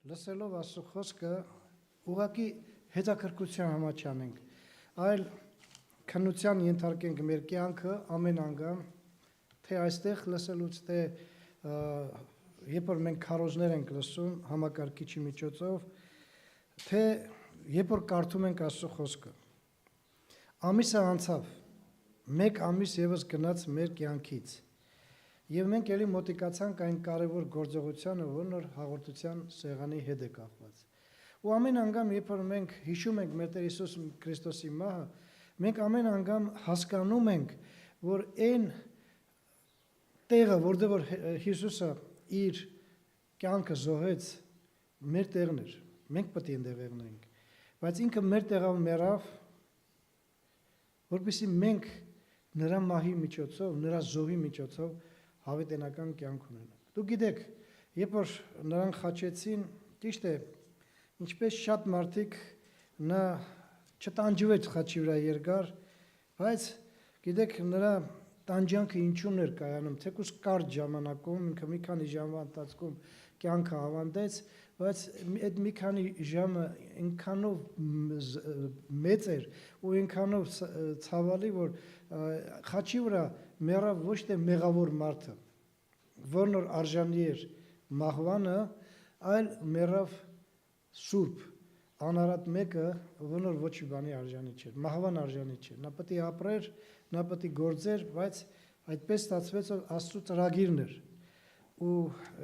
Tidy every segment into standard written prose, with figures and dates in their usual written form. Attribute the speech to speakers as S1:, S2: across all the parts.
S1: լսելով Աստծո խոսքը ուղղակի հետաքրքրության համար չանենք, այլ քննության ենթարկենք մեր կյանքը ամեն անգամ, թե այստեղ լսելուց, թե երբ որ մենք քարոզներ ենք լսում համակարգիչի միջոցով, թե երբ որ կարդում ենք Աստծո խոսքը։ Ամիսը անցավ, մեկ ամիս ևս գնաց մեր կյանքից, եւ մենք ելի մոտիկացանք այն կարևոր գործողությանը, որն որ հաղորդության սեղանի հետ է կապված։ Ու ամեն անգամ, երբ որ մենք հիշում ենք մեր Տեր Հիսուս Քրիստոսի մահը, մենք ամեն անգամ հասկանում ենք, որ այն տեղը, որտեղ որ Հիսուսը իր կյանքը զոհեց, մեր տեղն էր։ Մենք պետք է այնտեղ եղնենք, բայց ինքը մեր տեղով մեռավ, որպեսզի մենք նրա մահի միջոցով, նրա զոհի միջոցով հավիտենական կյանք ունենանք։ Դուք գիտեք, երբ որ նրան խաչեցին, ճիշտ է, ինչպես շատ մարդիկ նա չտանջվեց խաչի վրա երկար, բայց գիտեք, նրա տանջանքը ինչու՞ն էր կայանում, թեկուզ կարճ ժամանակում, ինքը մի քանի ժամվա ընթացքում կյանքը ավանդեց, բայց այդ մի քանի ժամը այնքանով մեծ էր ու այնքանով ցավալի, որ խաչի վրա մեռավ ոչ թե մեղավոր մարդը, որն որ արժանի էր մահվանը, այլ մեռավ սուրբ, անարատ մեկը, որն որ ոչ մի բանի արժանի չէր, մահվան արժանի չէր, նա պետք է ապրեր, նա պետք է գործեր, բայց այդպես ստացվեց, որ Աստծո ծրագիրն էր։ Ու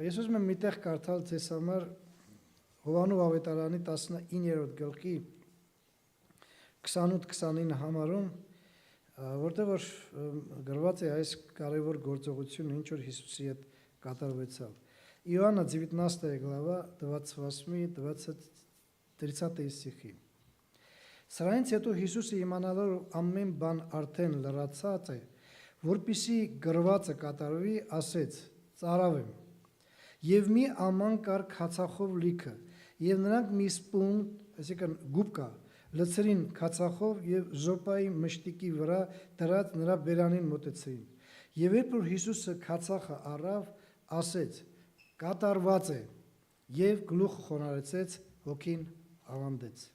S1: ես ուզում եմ մի տեղ կարդալ ձեզ համար Հովհաննես ավետարանի 19-րդ գլխի 28-29 համարում, որտեղ որ գրված է այս կարևոր գործողությունը, ինչ որ Հիսուսի հետ կատարվեցավ։ Иоанна 19 глава 28-30 стихи։ Սրանից հետո Հիսուսը իմանալով ամեն բան արդեն լրացած է, որպիսի գրվածը կատարվի, ասեց. ծարավ եմ։ Եվ մի աման կար քացախով լիքը, եւ նրանք մի սպուն, այսինքն գուբկա, լցրին քացախով եւ զոպայի մշտիկի վրա դրած նրա բերանին մոտեցրին։ Եվ երբ որ Հիսուսը քացախը առավ, ասեց. կատարված է, եւ գլուխը խոնարհեցեց, հոգին ավանդեց։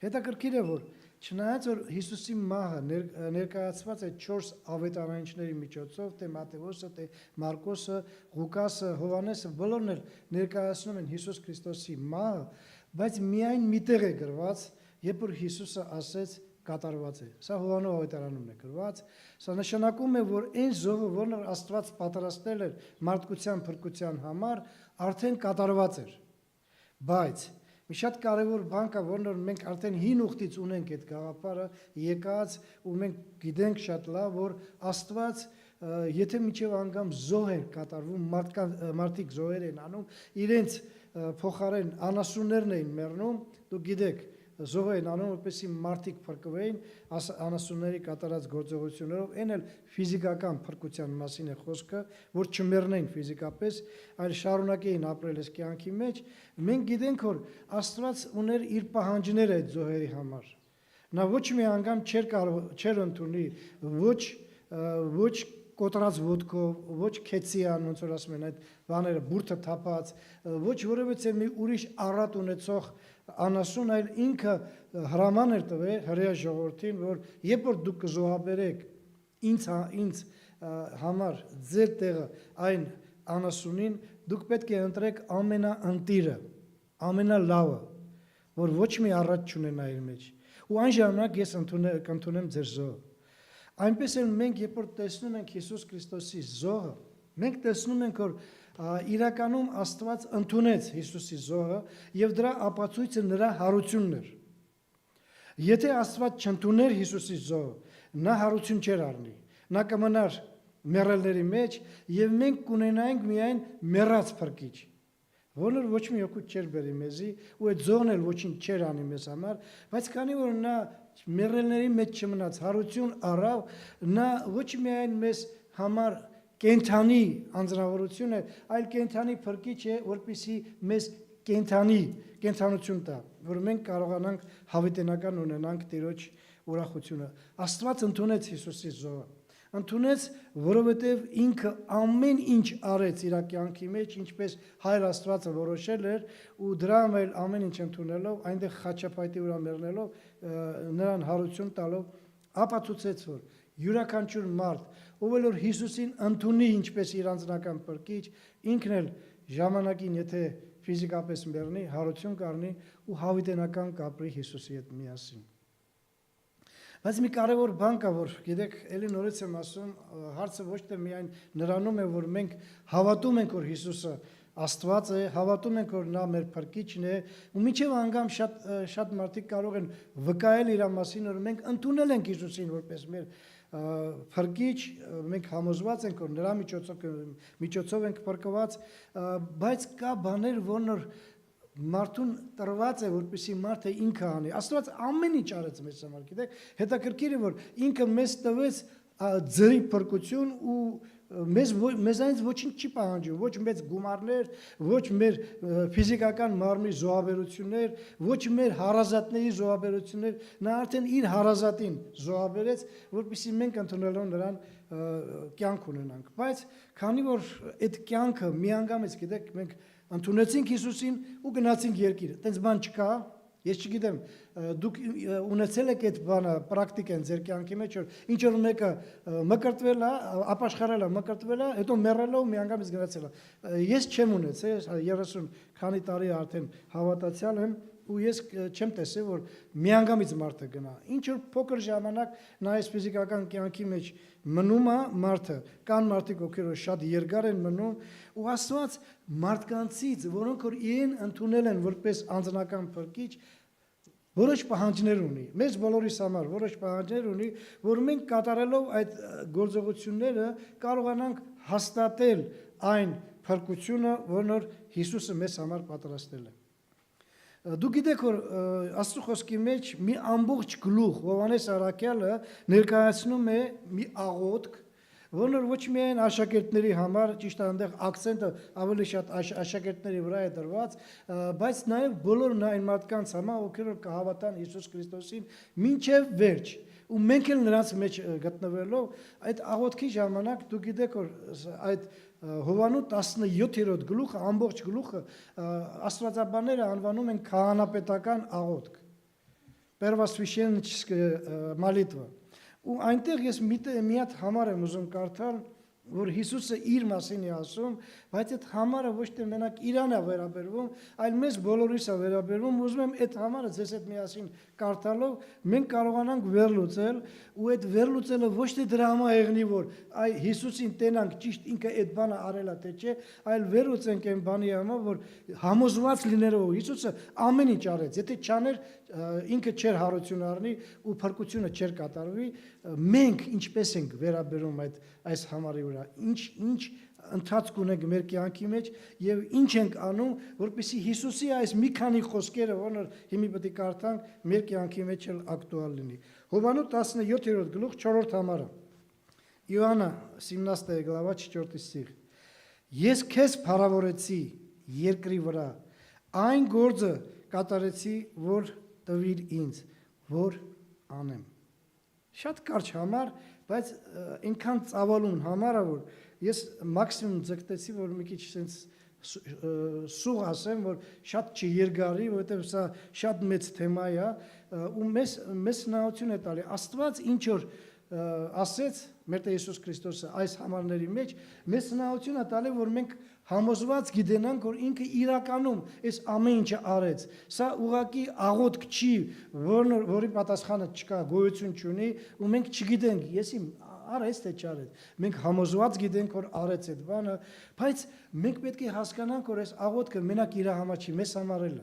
S1: Հետաքրքիր է, որ չնայած որ Հիսուսի մահը ներկայացված է 4 ավետարանիչների միջոցով, թե Մատթեոսը, թե Մարկոսը, Ղուկասը, Հովհաննեսը, բոլորն էլ ներկայացնում են Հիսուս Քրիստոսի մահը, բայց միայն մի տեղ է գրված, երբ որ Հիսուսը ասեց կատարված է։ Սա Հովհաննես ավետարանումն է գրված, սա նշանակում է, որ այն զոհը, որն Աստված պատրաստել էր մարդկության փրկության համար, արդեն կատարված էր։ Բայց մի շատ կարևոր բան կա, որն որ մենք արդեն հին ուխտից ունենք այդ գաղափարը եկած ու մենք գիտենք շատ լավ, որ Աստված եթե միջև անգամ զոհ էր կատարվում, մարդիկ զոհեր են անում, իրենց փոխարեն անասուններն էին մեռնում, դուք գիտեք, զոհ են անում, որպեսզի մարդիկ փրկվեին անասունների կատարած գործողություններով, այն էլ ֆիզիկական փրկության մասին է խոսքը, որ չմեռնեն ֆիզիկապես, այլ շարունակեին ապրել այս կյանքի մեջ, մենք գիտենք, որ Աստված ուներ իր պահանջները այդ զոհերի համար։ Նա ոչ մի անգամ չէր ընդունի ոչ կոտրած ոտքով, ոչ քեցիան, ոնց որ ասում են այդ բաները, բուրդը թափած, ոչ որևէ մի ուրիշ առատ ունեցող անասուն, այլ ինքը հրաման էր տվել հրեա ժողովրդին, որ երբ որ դուք կզոհաբերեք ինձ համար ձեր տեղը այն անասունին, դուք պետք է ընտրեք ամենաընտիրը, ամենալավը, որ ոչ մի առատ չունենա իր մեջ։ Ու այն ժամանակ ես կընդունեմ ձեր զոհը։ Այնպես էլ մենք, երբ որ տեսնում ենք Հիսուս Քրիստոսի զոհը, մենք տեսնում ենք, որ իրականում Աստված ընդունեց Հիսուսի զոհը եւ դրա ապացույցը նրա հարությունն էր։ Եթե Աստված չընդուներ Հիսուսի զոհը, նա հարություն չէր առնի։ Նա կմնար մեռելների մեջ եւ մենք կունենայինք միայն մեռած փրկիչ, որը ոչ մի օգուտ չէր բերի մեզի ու այդ զոհն էլ ոչինչ չէր անի մեզ համար, բայց քանի որ նա մեռելների մեջ չմնաց, հարություն առավ, նա ոչ միայն մեզ համար կենթանի անձնավորություն է, այլ կենթանի փրկիչ է, որպեսզի մեզ կենթանություն տա, որ մենք կարողանանք հավիտենական ունենանք Տիրոջ ուրախությունը։ Աստված ընդունեց Հիսուսի զոհը։ Ընդունեց, որովհետև ինքը ամեն ինչ արեց իր կյանքի մեջ, ինչպես Հայր Աստվածը որոշել էր, ու դրա մեջ ամեն ինչ ընդունելով, այնտեղ խաչապայտի վրա մեռնելով, նրան հարություն տալով, ապացուցեց, որ յուրաքանչյուր մարդ, ով էլ որ Հիսուսին ընդունի ինչպես իր անձնական փրկիչ, ինքն էլ ժամանակին, եթե ֆիզիկապես մեռնի, հարություն կառնի ու հավիտենական կապրի Հիսուսի հետ միասին։ Բայց մի կարևոր բան կա, որ գիտեք, ելի նորից եմ ասում, հարցը ոչ թե միայն նրանում է, որ մենք հավատում ենք, որ Հիսուսը Աստված է, հավատում ենք, որ նա մեր փրկիչն է, ու մինչև անգամ շատ մարդիկ կարող են վկայել իր մասին, որ մենք ընդունել ենք Հիսուսին որպես մեր փրկիչ, մենք համոզված ենք, որ նրա միջոցով ենք փրկված, բայց կա բաներ, որոնք մարդուն տրված է, որպեսզի մարդը ինքը անի։ Աստված ամեն ինչ արեց մեզ համար, գիտեք, հետաքրքիր է, որ ինքը մեզ տվեց ձրի փրկություն ու մեզանից ոչինչ չի պահանջում, ոչ մեծ գումարներ, ոչ մեր ֆիզիկական մարմնի զոհաբերություններ, ոչ մեր հարազատների զոհաբերություններ, նա արդեն իր հարազատին զոհաբերեց, որպեսզի մենք ընդունելով նրան կյանք ունենանք։ Բայց քանի որ այդ կյանքը միանգամից, գիտեք, մենք ընդունեցինք Հիսուսին ու գնացինք երկիր, այդպես բան չկա, ես չգիտեմ, դուք ունեցել եք այդ բանը պրակտիկեն ձեր կյանքի մեջ, որ ինչ որ մեկը մկրտվել է, ապաշխարել է, մկրտվել է, հետո մեռել է ու միանգամից գնացել է։ Ես չեմ ունեցել, 30 քանի տարի արդեն հավատացյալ եմ, ու ես չեմ տեսել, որ միանգամից մարդը գնա։ Ինչ որ փոքր ժամանակ նա այս ֆիզիկական կյանքի մեջ մնում է մարդը, կան մարդիկ, ովքեր շատ երկար են մնում, ու Աստված մարդկանցից, որոնք որ իրեն ընդունել են որպես անձնական փրկիչ, որոշ պահանջներ ունի։ Մեզ բոլորիս համար որոշ պահանջներ ունի, որ մենք կատարելով այդ գործողությունները կարողանանք հաստատել այն փրկությունը, որն Հիսուսը մեզ համար պատրաստել է։ Դուք գիտեք, որ Աստծո խոսքի մեջ մի ամբողջ գլուխ Հովհաննես առաքյալը ներկայացնում է մի աղոթք, որն ոչ միայն աշակերտների համար, ճիշտ է, այնտեղ ակցենտը ավելի շատ աշակերտների վրա է դրված, բայց նաև բոլոր այն մարդկանց համար, ովքեր կհավատան Հիսուս Քրիստոսին մինչև վերջ։ Ու մենք էլ նրանց մեջ գտնվելով այդ աղոթքի ժամանակ դուք գիտեք, որ այդ Հովանու 17-րդ գլուխը, ամբողջ գլուխը աստվածաբանները անվանում են քահանապետական աղոթք, Первосвященническая молитва։ Ու այնտեղ ես մի հատ համար եմ ուզում կարդալ, որ Հիսուսը իր մասին է ասում, բայց այդ համարը ոչ թե մենակ իրան է վերաբերվում, այլ մեզ բոլորիս է վերաբերվում, ուզում եմ այդ համարը ձեզ հետ միասին կարդալով մենք կարողանանք վերլուծել, ու այդ վերլուծելը ոչ թե դրա համահեղնի, որ այ Հիսուսին տենանք ճիշտ ինքը այդ բանը արել է թե չէ, այլ վերլուծենք այն բանի համար, որ համոզված լինելով Հիսուսը ամեն ինչ արեց, եթե չաներ ինքը չէր հարություն առնի ու փրկությունը չէր կատարվի, մենք ինչպես ենք վերաբերում այս համարի վրա, ինչ ընթացք ունենք մեր կյանքի մեջ եւ ինչ ենք անում, որպեսզի Հիսուսի այս մի քանի խոսքերը, որոնք հիմի պետք է կարդանք, մեր կյանքի մեջ էլ ակտուալ լինի։ Հովանու 17-րդ գլուխ 4-րդ համարը։ Իոաննա 17 глава 4 стих։ Ես քեզ փառավորեցի երկրի վրա, այն գործը կատարեցի, որ տվիր ինձ, որ անեմ։ Շատ կարճ համար, բայց այնքան ծավալուն համարը, որ ես մաքսիմում ձգտեցի, որ մի քիչ sense սուղ ասեմ, որ շատ չերգարի, որովհետև սա շատ մեծ թեմա է, ու մեզ հնարավորություն է տալի։ Աստված ինչ որ ասեց մեր Տեր Հիսուս Քրիստոսը այս համարների մեջ, մեզ հնարավորություն է տալի, որ մենք համոզված գիտենանք, որ ինքը իրականում այս ամեն ինչը արեց։ Սա ուղղակի աղոթք չի, որի պատասխանը չկա, գոյություն չունի, ու մենք չգիտենք, եսի արեց թե չարեց։ Մենք համոզված գիտենք, որ արեց այդ բանը, բայց մենք պետք է հասկանանք, որ այս աղոթքը մենակ իր համար չի, մեզ համար է։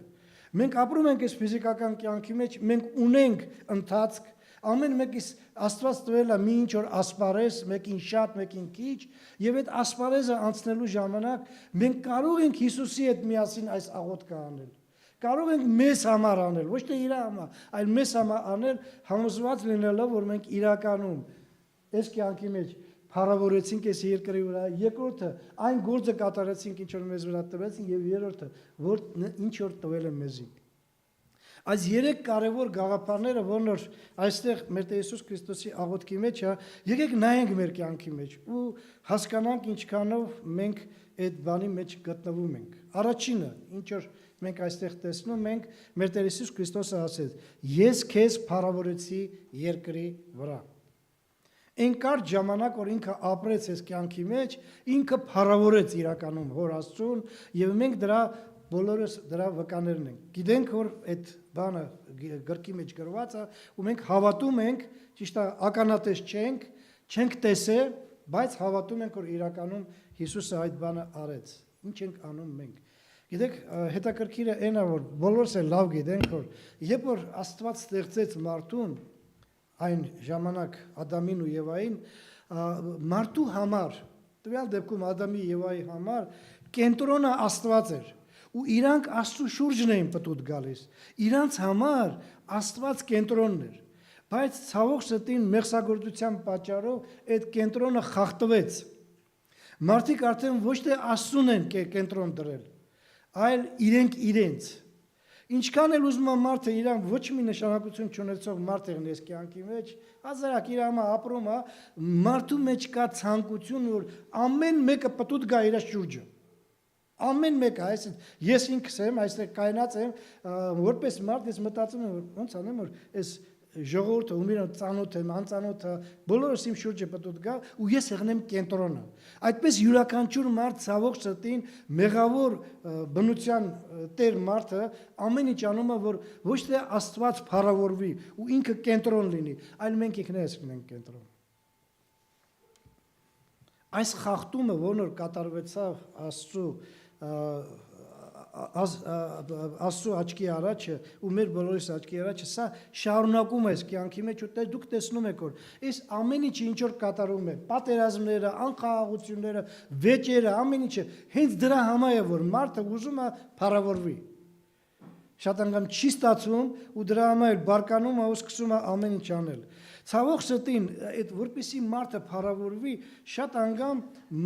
S1: Մենք ապրում ենք այս ֆիզիկական կյանքի մեջ, մենք ունենք ընթացք, ամեն մեկից Աստված տվել է մի ինչ որ ասպարեզ, մեկին շատ, մեկին քիչ, եւ այդ ասպարեզը անցնելու ժամանակ մենք կարող ենք Հիսուսի հետ միասին այս աղոթքը անել։ Կարող ենք մեզ համար անել, ոչ թե իր համար, այլ մեզ համար անել, համոզված լինելով, որ մենք իրականում այս կյանքի մեջ փառավորեցինք այս երկրի վրա, երկրորդը այն գործը կատարեցինք, ինչ որ մեզ վրա տվեցին, եւ երրորդը, որ ինչ որ տվել է մեզի։ Այս երեք կարևոր գաղափարները, որոնք այստեղ մեր Տեր Հիսուս Քրիստոսի աղոթքի մեջ է, եկեք նայենք մեր կյանքի մեջ ու հասկանանք ինչքանով մենք այդ բանի մեջ գտնվում ենք։ Առաջինը, ինչ որ մենք այստեղ տեսնում ենք, մեր Տեր Հիսուս Քրիստոսը ասեց. «Ես քեզ փառավորեցի երկրի վրա»։ Այն կարճ ժամանակ, որ ինքը ապրեց այս կյանքի մեջ, ինքը փառավորեց իրականում Հոր Աստծուն, եւ մենք դրա բոլորս դրա վկաներն ենք։ Գիտենք, որ այդ բանը գրքի մեջ գրված է, ու մենք հավատում ենք, ճիշտ է, ականատես չենք տեսել, բայց հավատում ենք, որ իրականում Հիսուսը այդ բանը արեց։ Ինչ ենք անում մենք։ Գիտեք, հետաքրքիրը այն է, որ բոլորս էլ լավ գիտենք, որ երբ որ Աստված ստեղծեց մարդուն, այն ժամանակ Ադամին ու Եվային, մարդու համար, տվյալ դեպքում Ադամի Եվայի համար կենտրոնը Աստված էր, ու իրանք Աստծու շուրջն էին պտուտ գալիս, իրանց համար Աստված կենտրոնն էր, բայց ցավոք սրտին մեղսագործության պատճառով այդ կենտրոնը խախտվեց, մարդիկ արդեն ոչ թե Աստծուն են կենտրոն դրել, այլ իրենց, ինչքան էլ ուզում է մարդը իրան ոչ մի նշանակություն չունեցող մարդ եղնի այս կյանքի մեջ, հազարակ իր համա ապրում է, մարդու մեջ կա ցանկություն, որ ամեն մեկը պտուտ գա իր շուրջը, ամեն մեկը, այսինքն ես ինքս եմ, այստեղ կայնած եմ, որպես մարդ ես մտածում եմ, որ ոնց անեմ, որ այս ժողովուրդը ում իրան ծանոթ եմ, անծանոթը, բոլորս իմ շուրջը պտուտ գա ու ես եղնեմ կենտրոնը։ Այդպես յուրաքանչյուր մարդ ցավոք սրտին մեղավոր բնության տեր մարդը ամեն ինչ անում է, որ ոչ թե Աստված փառավորվի ու ինքը կենտրոն լինի, այլ մենք ինքներս լինենք կենտրոն։ Այս խախտումը, որն որ կատարվեցավ Աստծու աչքի առաջը ու մեր բոլորիս աչքի առաջը, սա շարունակում է այս կյանքի մեջ ու դուք տեսնում եք, որ այս ամեն ինչը ինչ որ կատարում է, պատերազմները, անխաղաղությունները, վեճերը, ամեն ինչը հենց դրա համար է, որ մարդը ուզում է փառավորվի։ Շատ անգամ չի ստացվում ու դրա համար բարկանում է ու սկսում է ամեն ինչ անել։ Ցավոք սրտին, այդ որպեսի մարդը փառավորվի, շատ անգամ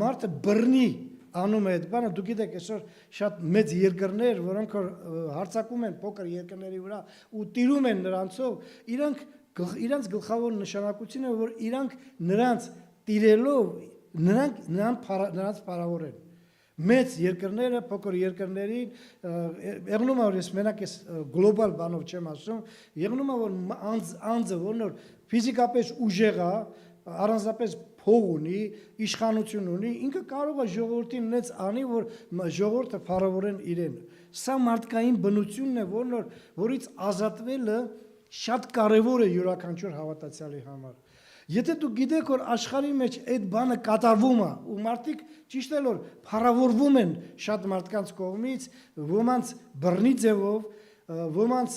S1: մարդը բռնի անում է այդ բանը, դուք գիտեք, այսօր շատ մեծ երկրներ, որոնք հարձակում են փոքր երկրների վրա ու տիրում են նրանցով, իրանց գլխավոր նշանակությունը, որ իրանք նրանց տիրելով, նրանց փառավորեն։ Մեծ երկրները, փոքր երկրներին, եղնում է, որ ես մենակ ես գլոբալ բանով չեմ ասում, եղնում է, որ անձը, որն որ ֆիզիկապես ուժեղ է, առանձնապես փող ունի, իշխանություն ունի, ինքը կարող է ժողովրդին նենց անի, որ ժողովուրդը փառավորեն իրեն։ Սա մարդկային բնությունն է, որից ազատվելը շատ կարևոր է յուրաքանչյուր հավատացյալի համար։ Եթե դուք գիտեք, որ աշխարհի մեջ այդ բանը կատարվում է, ու մարդիկ ճիշտ է որ փառավորվում են շատ մարդկանց կողմից, ոմանց բռնի ձևով, ոմանց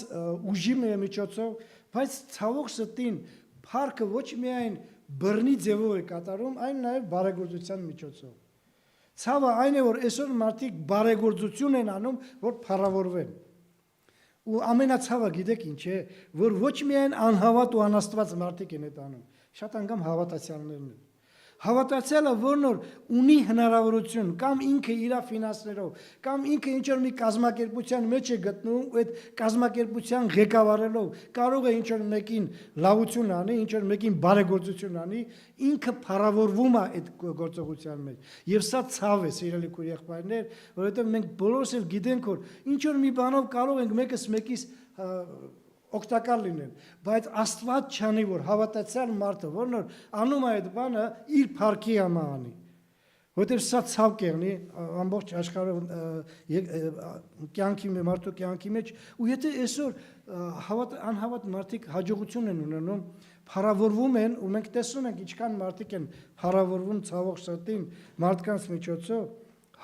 S1: ուժի միջոցով, բայց ցավոք սրտին փառքը ոչ միայն բռնի ձևով է կատարում, այն նաև բարեգործության միջոցով։ Ցավը այն է, որ այսօր մարդիկ բարեգործություն են անում, որ փառավորվեն։ Ու ամենացավը գիտեք ինչ է, որ ոչ միայն անհավատ ու անաստված մարդիկ են այդ անում, շատ անգամ հավատացյալներն են։ Հավատացյալը, որն որ ունի հնարավորություն, կամ ինքը իր ֆինանսներով, կամ ինքը ինչ-որ մի կազմակերպության մեջ է գտնում, ու այդ կազմակերպության ղեկավարելով կարող է ինչ-որ մեկին լավություն անի, ինչ-որ մեկին բարեգործություն անի, ինքը փառավորվում է այդ գործողության մեջ։ Եվ սա ցավ է, սիրելի քույր եղբայրներ, որովհետև մենք բոլորս էլ գիտենք, որ ինչ-որ մի բանով կարող ենք մեկս մեկիս օգտակար լինել, բայց Աստված չանի, որ հավատացյալ մարդը, որն որ անում է այդ բանը, իր փառքի համար անի։ Որտեղ սա ցավ կեղնի ամբողջ աշխարհում կյանքի մարդու կյանքի մեջ, ու եթե այսօր անհավատ մարդիկ հաջողություն են ունենում, փառավորվում են, ու մենք տեսնում ենք ինչքան մարդիկ են փառավորվում ցավոք սրտին մարդկանց միջոցով,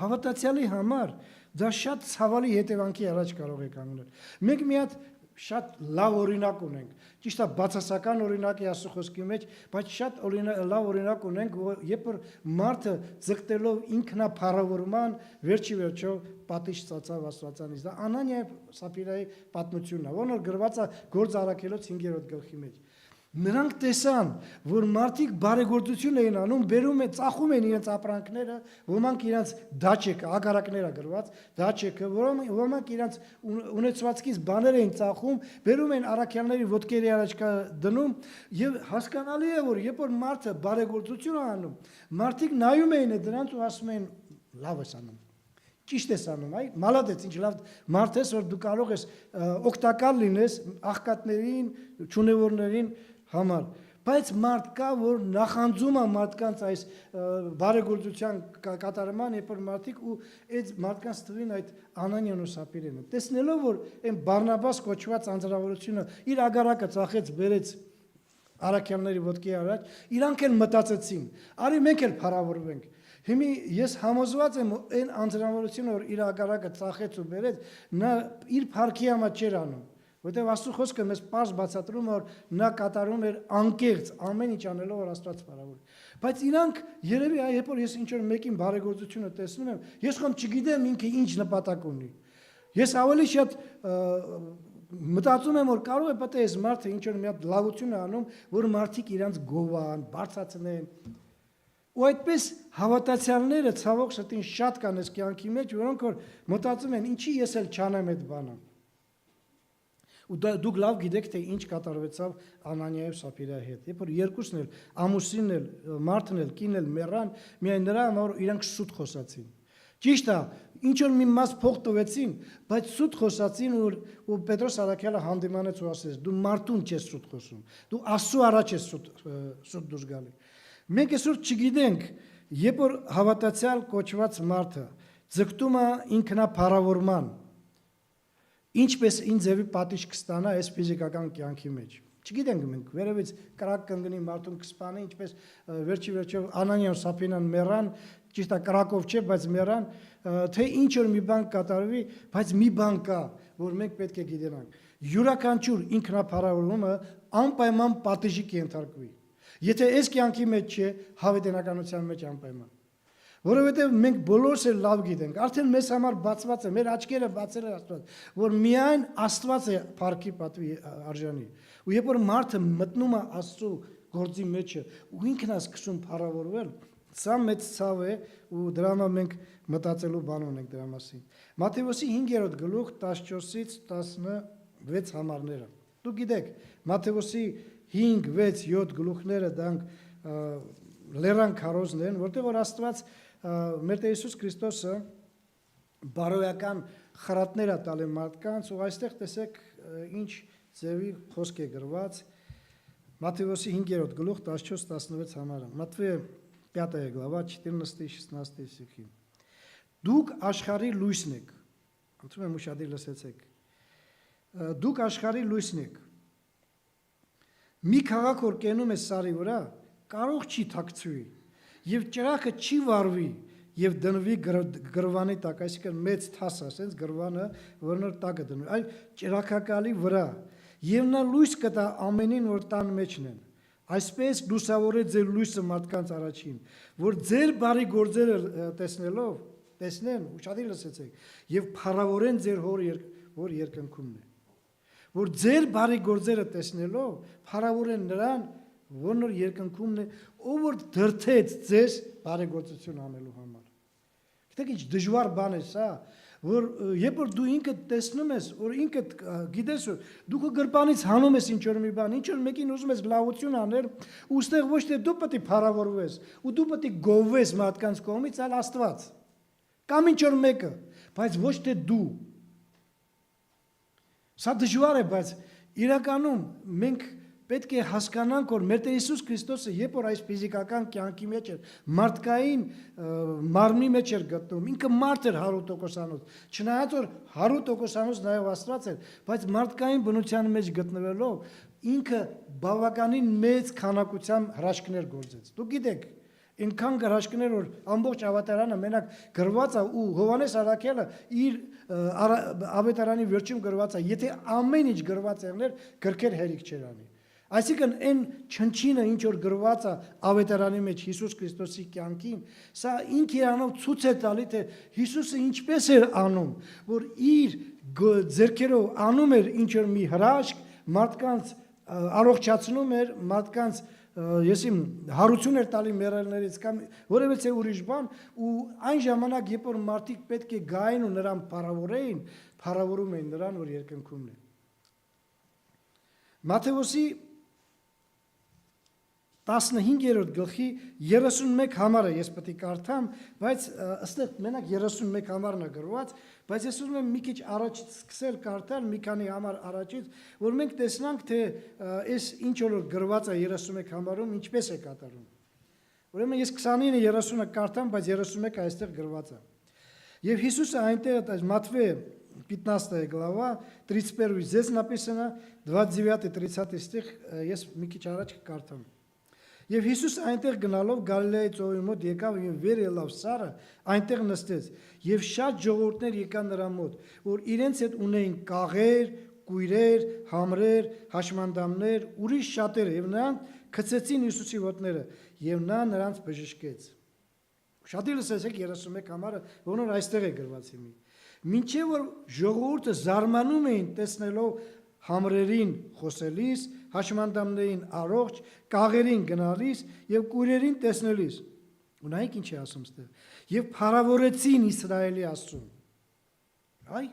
S1: հավատացյալի համար դա շատ ցավալի հետևանքի առաջ կարող է կանգնել։ Մենք մի հատ շատ լավ օրինակ ունենք, ճիշտ է բացասական օրինակ է Աստծո խոսքի մեջ, բայց շատ լավ օրինակ ունենք, երբ որ մարդը ձգտելով ինքնափառավորման վերջի վերջո պատիժ ստացավ Աստվածանից։ Դա Անանիա եւ Սապիրայի պատմությունն է, որն որ գրված է Գործ Առաքելոց 5-րդ գլխի մեջ։ Նրանք տեսան, որ մարդիկ բարեգործություն էին անում, բերում են, ծախում են իրենց ապրանքները, ոմանք իրենց դաչեկը, ագարակները գրված, դաչեկը, ոմանք իրենց ունեցվածքից բաներ էին ծախում, բերում են առաքյալների ոտքերի առաջ դնում, եւ հասկանալի է, որ երբ որ մարդը բարեգործություն է անում, մարդիկ նայում էին դրանց ու ասում են լավ ես անում։ Ճիշտ ես անում, այ մալադեց, ինչ լավ մարդ ես, որ դու կարող ես օգտակար լինես աղքատներին, չունևորներին համար, բայց մարդ կա, որ նախանձում է մարդկանց այս բարեգործության կատարման, երբ որ մարդիկ ու այդ մարդկանց թվին այդ Անանիան ու Սապիրեն։ Տեսնելով, որ այն Բարնաբաս կոչված անձնավորությունը իր ագարակը ծախեց, բերեց առաքյալների ոտքի առաջ, իրանք էլ մտածեցին, արի մենք էլ փառավորվենք։ Հիմի ես համոզված եմ այն անձնավորությունը, որ իր ագարակը ծախեց ու բերեց, նա իր փառքի համար չէր անում, որտեղ Աստծո խոսքը մեզ պարզ բացատրում է, որ նա կատարում էր անկեղծ ամեն ինչ անելով, որ Աստված փառավորի։ Բայց իրանք երևի երբ որ ես ինչ որ մեկին բարեգործությունը տեսնում եմ, ես խոմ չգիտեմ ինքը ինչ նպատակ ունի։ Ես ավելի շատ մտածում եմ, որ կարող է պետք է այս մարդը ինչ որ մի հատ լավություն է անում, որ մարդիկ իրանց գովան, բարձրացնեն։ Ու այդպես հավատացյալները ցավոք սրտին շատ կան այս կյանքի մեջ, որոնք որ մտածում են, ինչի ես էլ չանեմ այդ բանը։ Ու դուք լավ գիտեք, թե ինչ կատարվեցավ Անանիայի եւ Սապիրայի հետ։ Երբ որ երկուսն էլ, ամուսինն էլ, մարդն էլ, կինն էլ մեռան, միայն նրա համար իրանք սուտ խոսացին։ Ճիշտ է, ինչ որ մի մաս փող տվեցին, բայց սուտ խոսացին ու Պետրոս առաքյալը հանդիմանեց ու ասեց. դու մարդուն չես սուտ խոսում, դու Աստծո առաջ ես սուտ դուրս գալի։ Մենք այսօր չգիտենք, երբ որ հավատացյալ կոչված մարդը ձգտում է ինքնափառավորման, ինչպես ինչ ձևի պատիժ կստանա այս ֆիզիկական կյանքի մեջ։ Չգիտենք մենք, վերևից կրակ կընկնի մարդուն կսպանի, ինչպես վերջի Անանիան ու Սապիրան մեռան, ճիշտ է կրակով չէ, բայց մեռան, թե ինչ որ մի բան կատարվի, բայց մի բան կա, որ մենք պետք է գիտենանք։ Յուրաքանչյուր ինքնափառավորումը անպայման պատիժի կենթարկվի։ Եթե այս կյանքի մեջ չէ, հավիտենականության մեջ անպայման։ Որովհետև մենք բոլորս էլ լավ գիտենք, արդեն մեզ համար բացված է, մեր աչքերը բացել է Աստված, որ միայն Աստված է փառքի պատվի արժանի։ Ու երբ որ մարդը մտնում է Աստծո գործի մեջը ու ինքն է սկսում փառավորվել, սա մեծ ցավ է ու դրա համար մենք մտածելու բան ունենք դրա մասին։ Մատթեոսի 5-րդ գլուխ 14-ից 16 համարները։ Դուք գիտեք, Մատթեոսի 5, 6, 7 գլուխները դրանք լերան քարոզն են, որտեղ որ Աստված մեր Տեր Հիսուս Քրիստոսը բարոյական խրատներ է տալի մարդկանց ու այստեղ տեսեք ինչ ձևի խոսք է գրված Մատթեոսի 5-րդ գլուխ 14-16 համարը։ Մատթեո 5 глава 14-16 стихи։ Դուք աշխարհի լույսն եք։ Անդրում եմ ուշադիր լսեցեք։ Դուք աշխարհի լույսն եք։ Մի քաղաք որ կենում է սարի վրա, կարող չի թաքցվի, եւ ճրակը չի վառվի եւ դնվի գրվանի տակ, այսինքն մեծ թաս ասենց գրվանը, որն որ տակը դնում, այլ ճրակակալի վրա, եւ նա լույս կտա ամենին, որ տան մեջն են։ Այսպես լուսավորե ձեր լույսը մարդկանց առաջին, որ ձեր բարի գործերը տեսնելով, տեսնեն, ուշադիր լսեցեք, եւ փառավորեն ձեր հոր որ երկնքումն է։ Որ ձեր բարի գործերը տեսնելով, փառավորեն նրան, որն որ երկնքումն է, ով որ դրթեց ձեզ բարեգործություն անելու համար։ Գիտեք ինչ դժվար բան է սա, որ երբ որ դու ինքդ տեսնում ես, որ ինքդ գիտես, որ դու քո գրպանից հանում ես ինչ որ մի բան, ինչ որ մեկին ուզում ես լավություն անել, ու ստեղ ոչ թե դու պետք է փառավորվես, ու դու պետք է գովվես մարդկանց կողմից, այլ Աստված։ Կամ ինչ որ մեկը, բայց ոչ թե դու։ Սա դժվար է, բայց իրականում մենք պետք է հասկանանք, որ մեր Տեր Հիսուս Քրիստոսը երբ որ այս ֆիզիկական կյանքի մեջ էր, մարդկային մարմնի մեջ էր գտնում, ինքը մարդ էր 100%, չնայած որ 100% նաև Աստված էր, բայց մարդկային բնության մեջ գտնվելով ինքը բավականին մեծ քանակությամբ հրաշքներ գործեց։ Դուք գիտեք, ինքան հրաշքներ որ ամբողջ ավետարանը մենակ գրված է ու Հովհաննես առաքյալը իր ավետարանի վերջում գրված է, եթե ամեն ինչ գրված եղներ, գրքեր հերիք չէր անի։ Այսինքն այն չնչինը ինչ որ գրված է ավետարանի մեջ Հիսուս Քրիստոսի կյանքին, սա ինքը իրանով ցույց է տալի, թե Հիսուսը ինչպես էր անում, որ իր ձեռքերով անում էր ինչ որ մի հրաշք մարդկանց առողջացնում էր մարդկանց եսիմ հարություն էր տալի մեռելներից կամ որևէ ուրիշ բան ու այն ժամանակ երբ որ մարդիկ պետք է գային ու նրան փառավորեին, փառավորում էին նրան, որ երկնքումն է։ Մատթեոսի 15-րդ գլխի 31 համարը ես պետք է կարդամ, բայց ըստեղ մենակ 31 համարն է գրված, բայց ես ուզում եմ մի քիչ առաջ սկսել կարդալ, մի քանի համար առաջից, որ մենք տեսնանք, թե այս ինչ որ գրված է 31 համարում, ինչպես է կատարում։ Ուրեմն ես 29-30-ը կարդամ, բայց 31-ը այստեղ գրված է։ Եվ Հիսուսը այնտեղ Матфея 15 глава 31 здесь написано 29-30 стих, ես մի քիչ առաջ կկարդամ։ Եվ Հիսուս այնտեղ գնալով Գալիլեայի ծովի մոտ եկավ եւ վեր ելավ Սարը, այնտեղ նստեց, եւ շատ ժողովուրդներ եկան նրա մոտ, որ իրենց հետ ունեին կաղեր, կույրեր, համրեր, հաշմանդամներ, ուրիշ շատեր, եւ նրանք գցեցին Հիսուսի ոտները, եւ նա նրանց բժշկեց։ Շատ լսեցեք 31 համարը, որոնց այստեղ է գրված հիմի։ Մինչև որ ժողովուրդը զարմանում էին տեսնելով համրերին խոսելիս, հաշմանդամներին առողջ, կաղերին գնալիս եւ կույրերին տեսնելիս։ Ունայիք ինչ է ասում ստեղ։ Եվ փառավորեցին Իսրայելի Աստծուն։ Այ,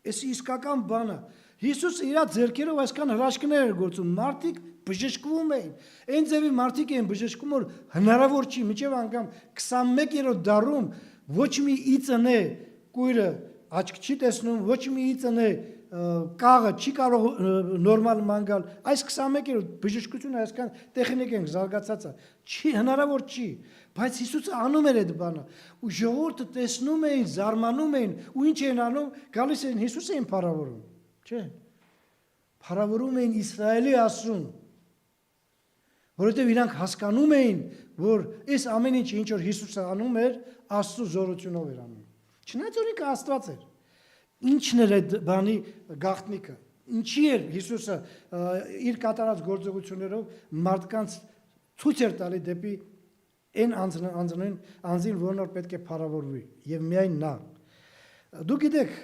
S1: այս իսկական բանը։ Հիսուսը իր ձեռքերով այսքան հրաշքներ էր գործում, մարդիկ բժշկվում էին։ Այն ձևի մարդիկ էին բժշկում, որ հնարավոր չի, մինչև անգամ 21-րդ դարում ոչ մի իծն է կույրը աչք չի տեսնում, ոչ մի իծն է կաղը չի կարող նորմալ ման գալ, այս 21-րդ բժշկությունը այսքան տեխնիկ ենք զարգացած է, չի հնարավոր չի, բայց Հիսուսը անում էր այդ բանը, ու ժողովուրդը տեսնում էին, զարմանում էին, ու ինչ էին անում, գալիս էին Հիսուսը էին փառավորում, չէ՞։ Փառավորում էին Իսրայելի Աստծուն, որովհետև իրանք հասկանում էին, որ այս ամեն ինչը ինչ որ Հիսուսը անում էր, Աստծո զորությունով էր անում։ Չնայած որ ինքը Աստված էր։ Ինչն էր այդ բանի գաղտնիքը։ Ինչի էր Հիսուսը իր կատարած գործողություններով մարդկանց ցույց էր տալի դեպի այն անձին, որն որ պետք է փառավորվի, եւ միայն նա։ Դուք գիտեք,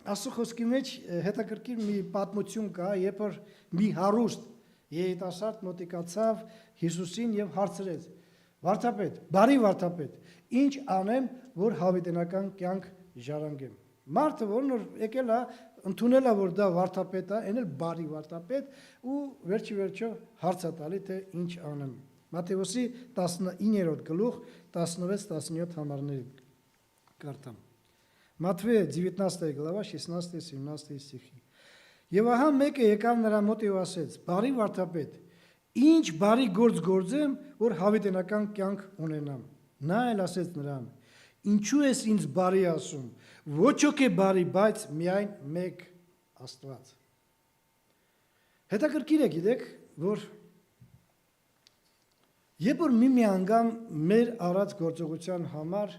S1: Աստծո խոսքի մեջ հետաքրքիր մի պատմություն կա, երբ որ մի հարուստ երիտասարդ մոտիկացավ Հիսուսին եւ հարցրեց. Վարդապետ, բարի վարդապետ, ինչ անեմ, որ հավիտենական կյանք ժառանգեմ։ Մարդը, որն որ եկել է, ընդունել է, որ դա վարդապետ է, այն էլ բարի վարդապետ, ու վերջի հարց է տալի, թե ինչ անեմ։ Մատթեոսի 19-րդ գլուխ 16-17 համարների կարդամ։ Матфея 19 глава 16-17 стихи։ Եվ ահա մեկը եկավ նրա մոտ եւ ասեց. Բարի վարդապետ, ինչ բարի գործ գործեմ, որ հավիտենական կյանք ունենամ։ Նա էլ ասեց նրան. Ինչու ես ինձ բարի ասում, ոչ ոք է բարի, բայց միայն մեկ Աստված։ Հետաքրքիր է գիտեք, որ երբ որ մի անգամ մեր արած գործողության համար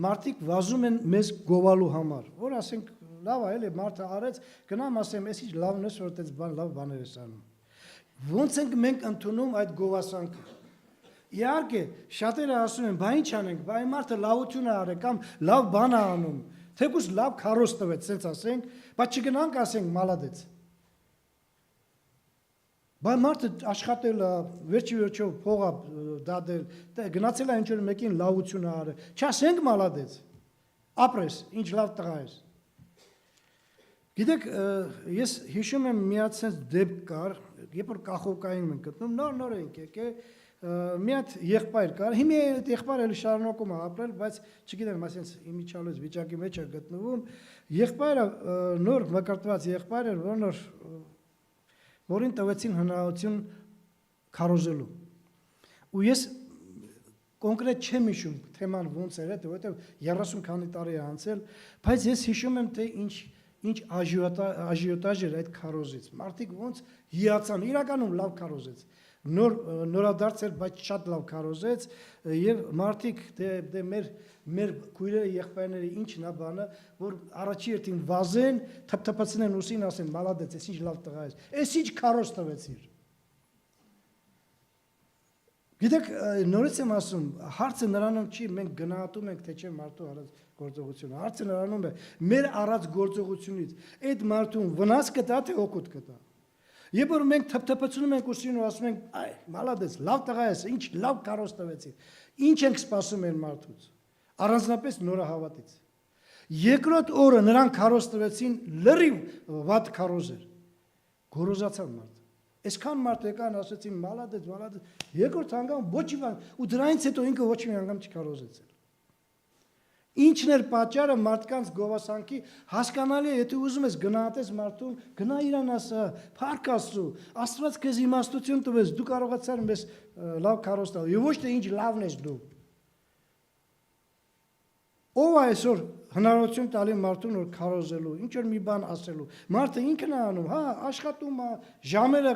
S1: մարդիկ վազում են մեզ գովալու համար, որ ասենք լավ է, էլի մարդը արեց, գնամ ասեմ, ես ինչ լավն ես, որ այդպես լավ բաներ ես անում։ Ոնց ենք մենք ընդունում այդ գովասանքը։ Իհարկե, շատերը ասում են, բա ինչ անենք, բա այն մարդը լավություն է արել կամ լավ բան է անում, թեկուզ լավ քարոզ տվեց, սենց ասենք, բայց չգնանք ասենք մալադեց։ Բա մարդը աշխատել է, վերջի փող է դադել, գնացել է ինչ-որ մեկին լավություն է արել, չասենք մալադեց, ապրես, ինչ լավ տղա ես։ Գիտեք, ես հիշում եմ միած սենց դեպք կար, երբ որ Կախովկային ենք գտնում, նոր ենք եկել, մի հատ եղբայր կար, հիմա այդ եղբայրը էլի շարունակում է ապրել, բայց չգիտեմ, ասենց իմիջալոց վիճակի մեջ է գտնվում, եղբայրը նոր մկրտված եղբայր էր, որին տվեցին հնարավորություն քարոզելու։ Ու ես կոնկրետ չեմ հիշում թեման ոնց էր, որովհետև 30 քանի տարի է անցել, բայց ես հիշում եմ, թե ինչ աժիոտաժ էր այդ քարոզից։ Մարդիկ ոնց հիացան, իրականում լավ քարոզեց։ Նորադարձ էր, բայց շատ լավ քարոզեց եւ մարդիկ դե մեր քույրերը եղբայրները ինչն է բանը, որ առաջի երթին վազեն, թփթփացնեն ուսին, ասեն մալադեց, ես ինչ լավ տղա ես։ Էս ինչ քարոզ տվեցիր։ Գիտեք, նորից եմ ասում, հարցը նրանում չի, մենք գնահատում ենք, թե չէ մարդու արած գործողությունը։ Հարցը նրանում է մեր արած գործողությունից այդ մարդուն վնաս կտա, թե օգուտ կտա։ Երբ որ մենք թփթփացնում ենք ուսին ու ասում ենք, այ, մալադես, լավ տղա ես, ինչ լավ քարոզ տվեցի։ Ինչ ենք սպասում այն մարդուց։ Առանձնապես նորահավատից։ Երկրորդ օրը նրան քարոզ տվեցին, լրիվ վատ քարոզ էր։ Գոռոզացան մարդը։ Այսքան մարդ եկան ասեցին, մալադես, երկրորդ անգամ ոչ մի բան, ու դրանից հետո ինքը ոչ մի անգամ չքարոզեցել։ Ինչն էր պատճառը մարդկանց գովասանքի, հասկանալի է, եթե ուզում ես գնահատես մարդուն, գնա իրան ասա, փառք Աստծո, Աստված քեզ իմաստություն տվեց, դու կարողացար մեզ լավ քարոզ տալ, եւ ոչ թե ինչ լավն ես դու։ Ով այսօր հնարավորություն տալի մարդուն որ քարոզելու, ինչ որ մի բան ասելու։ Մարդը ինքն է անում, հա, աշխատում է, ժամերը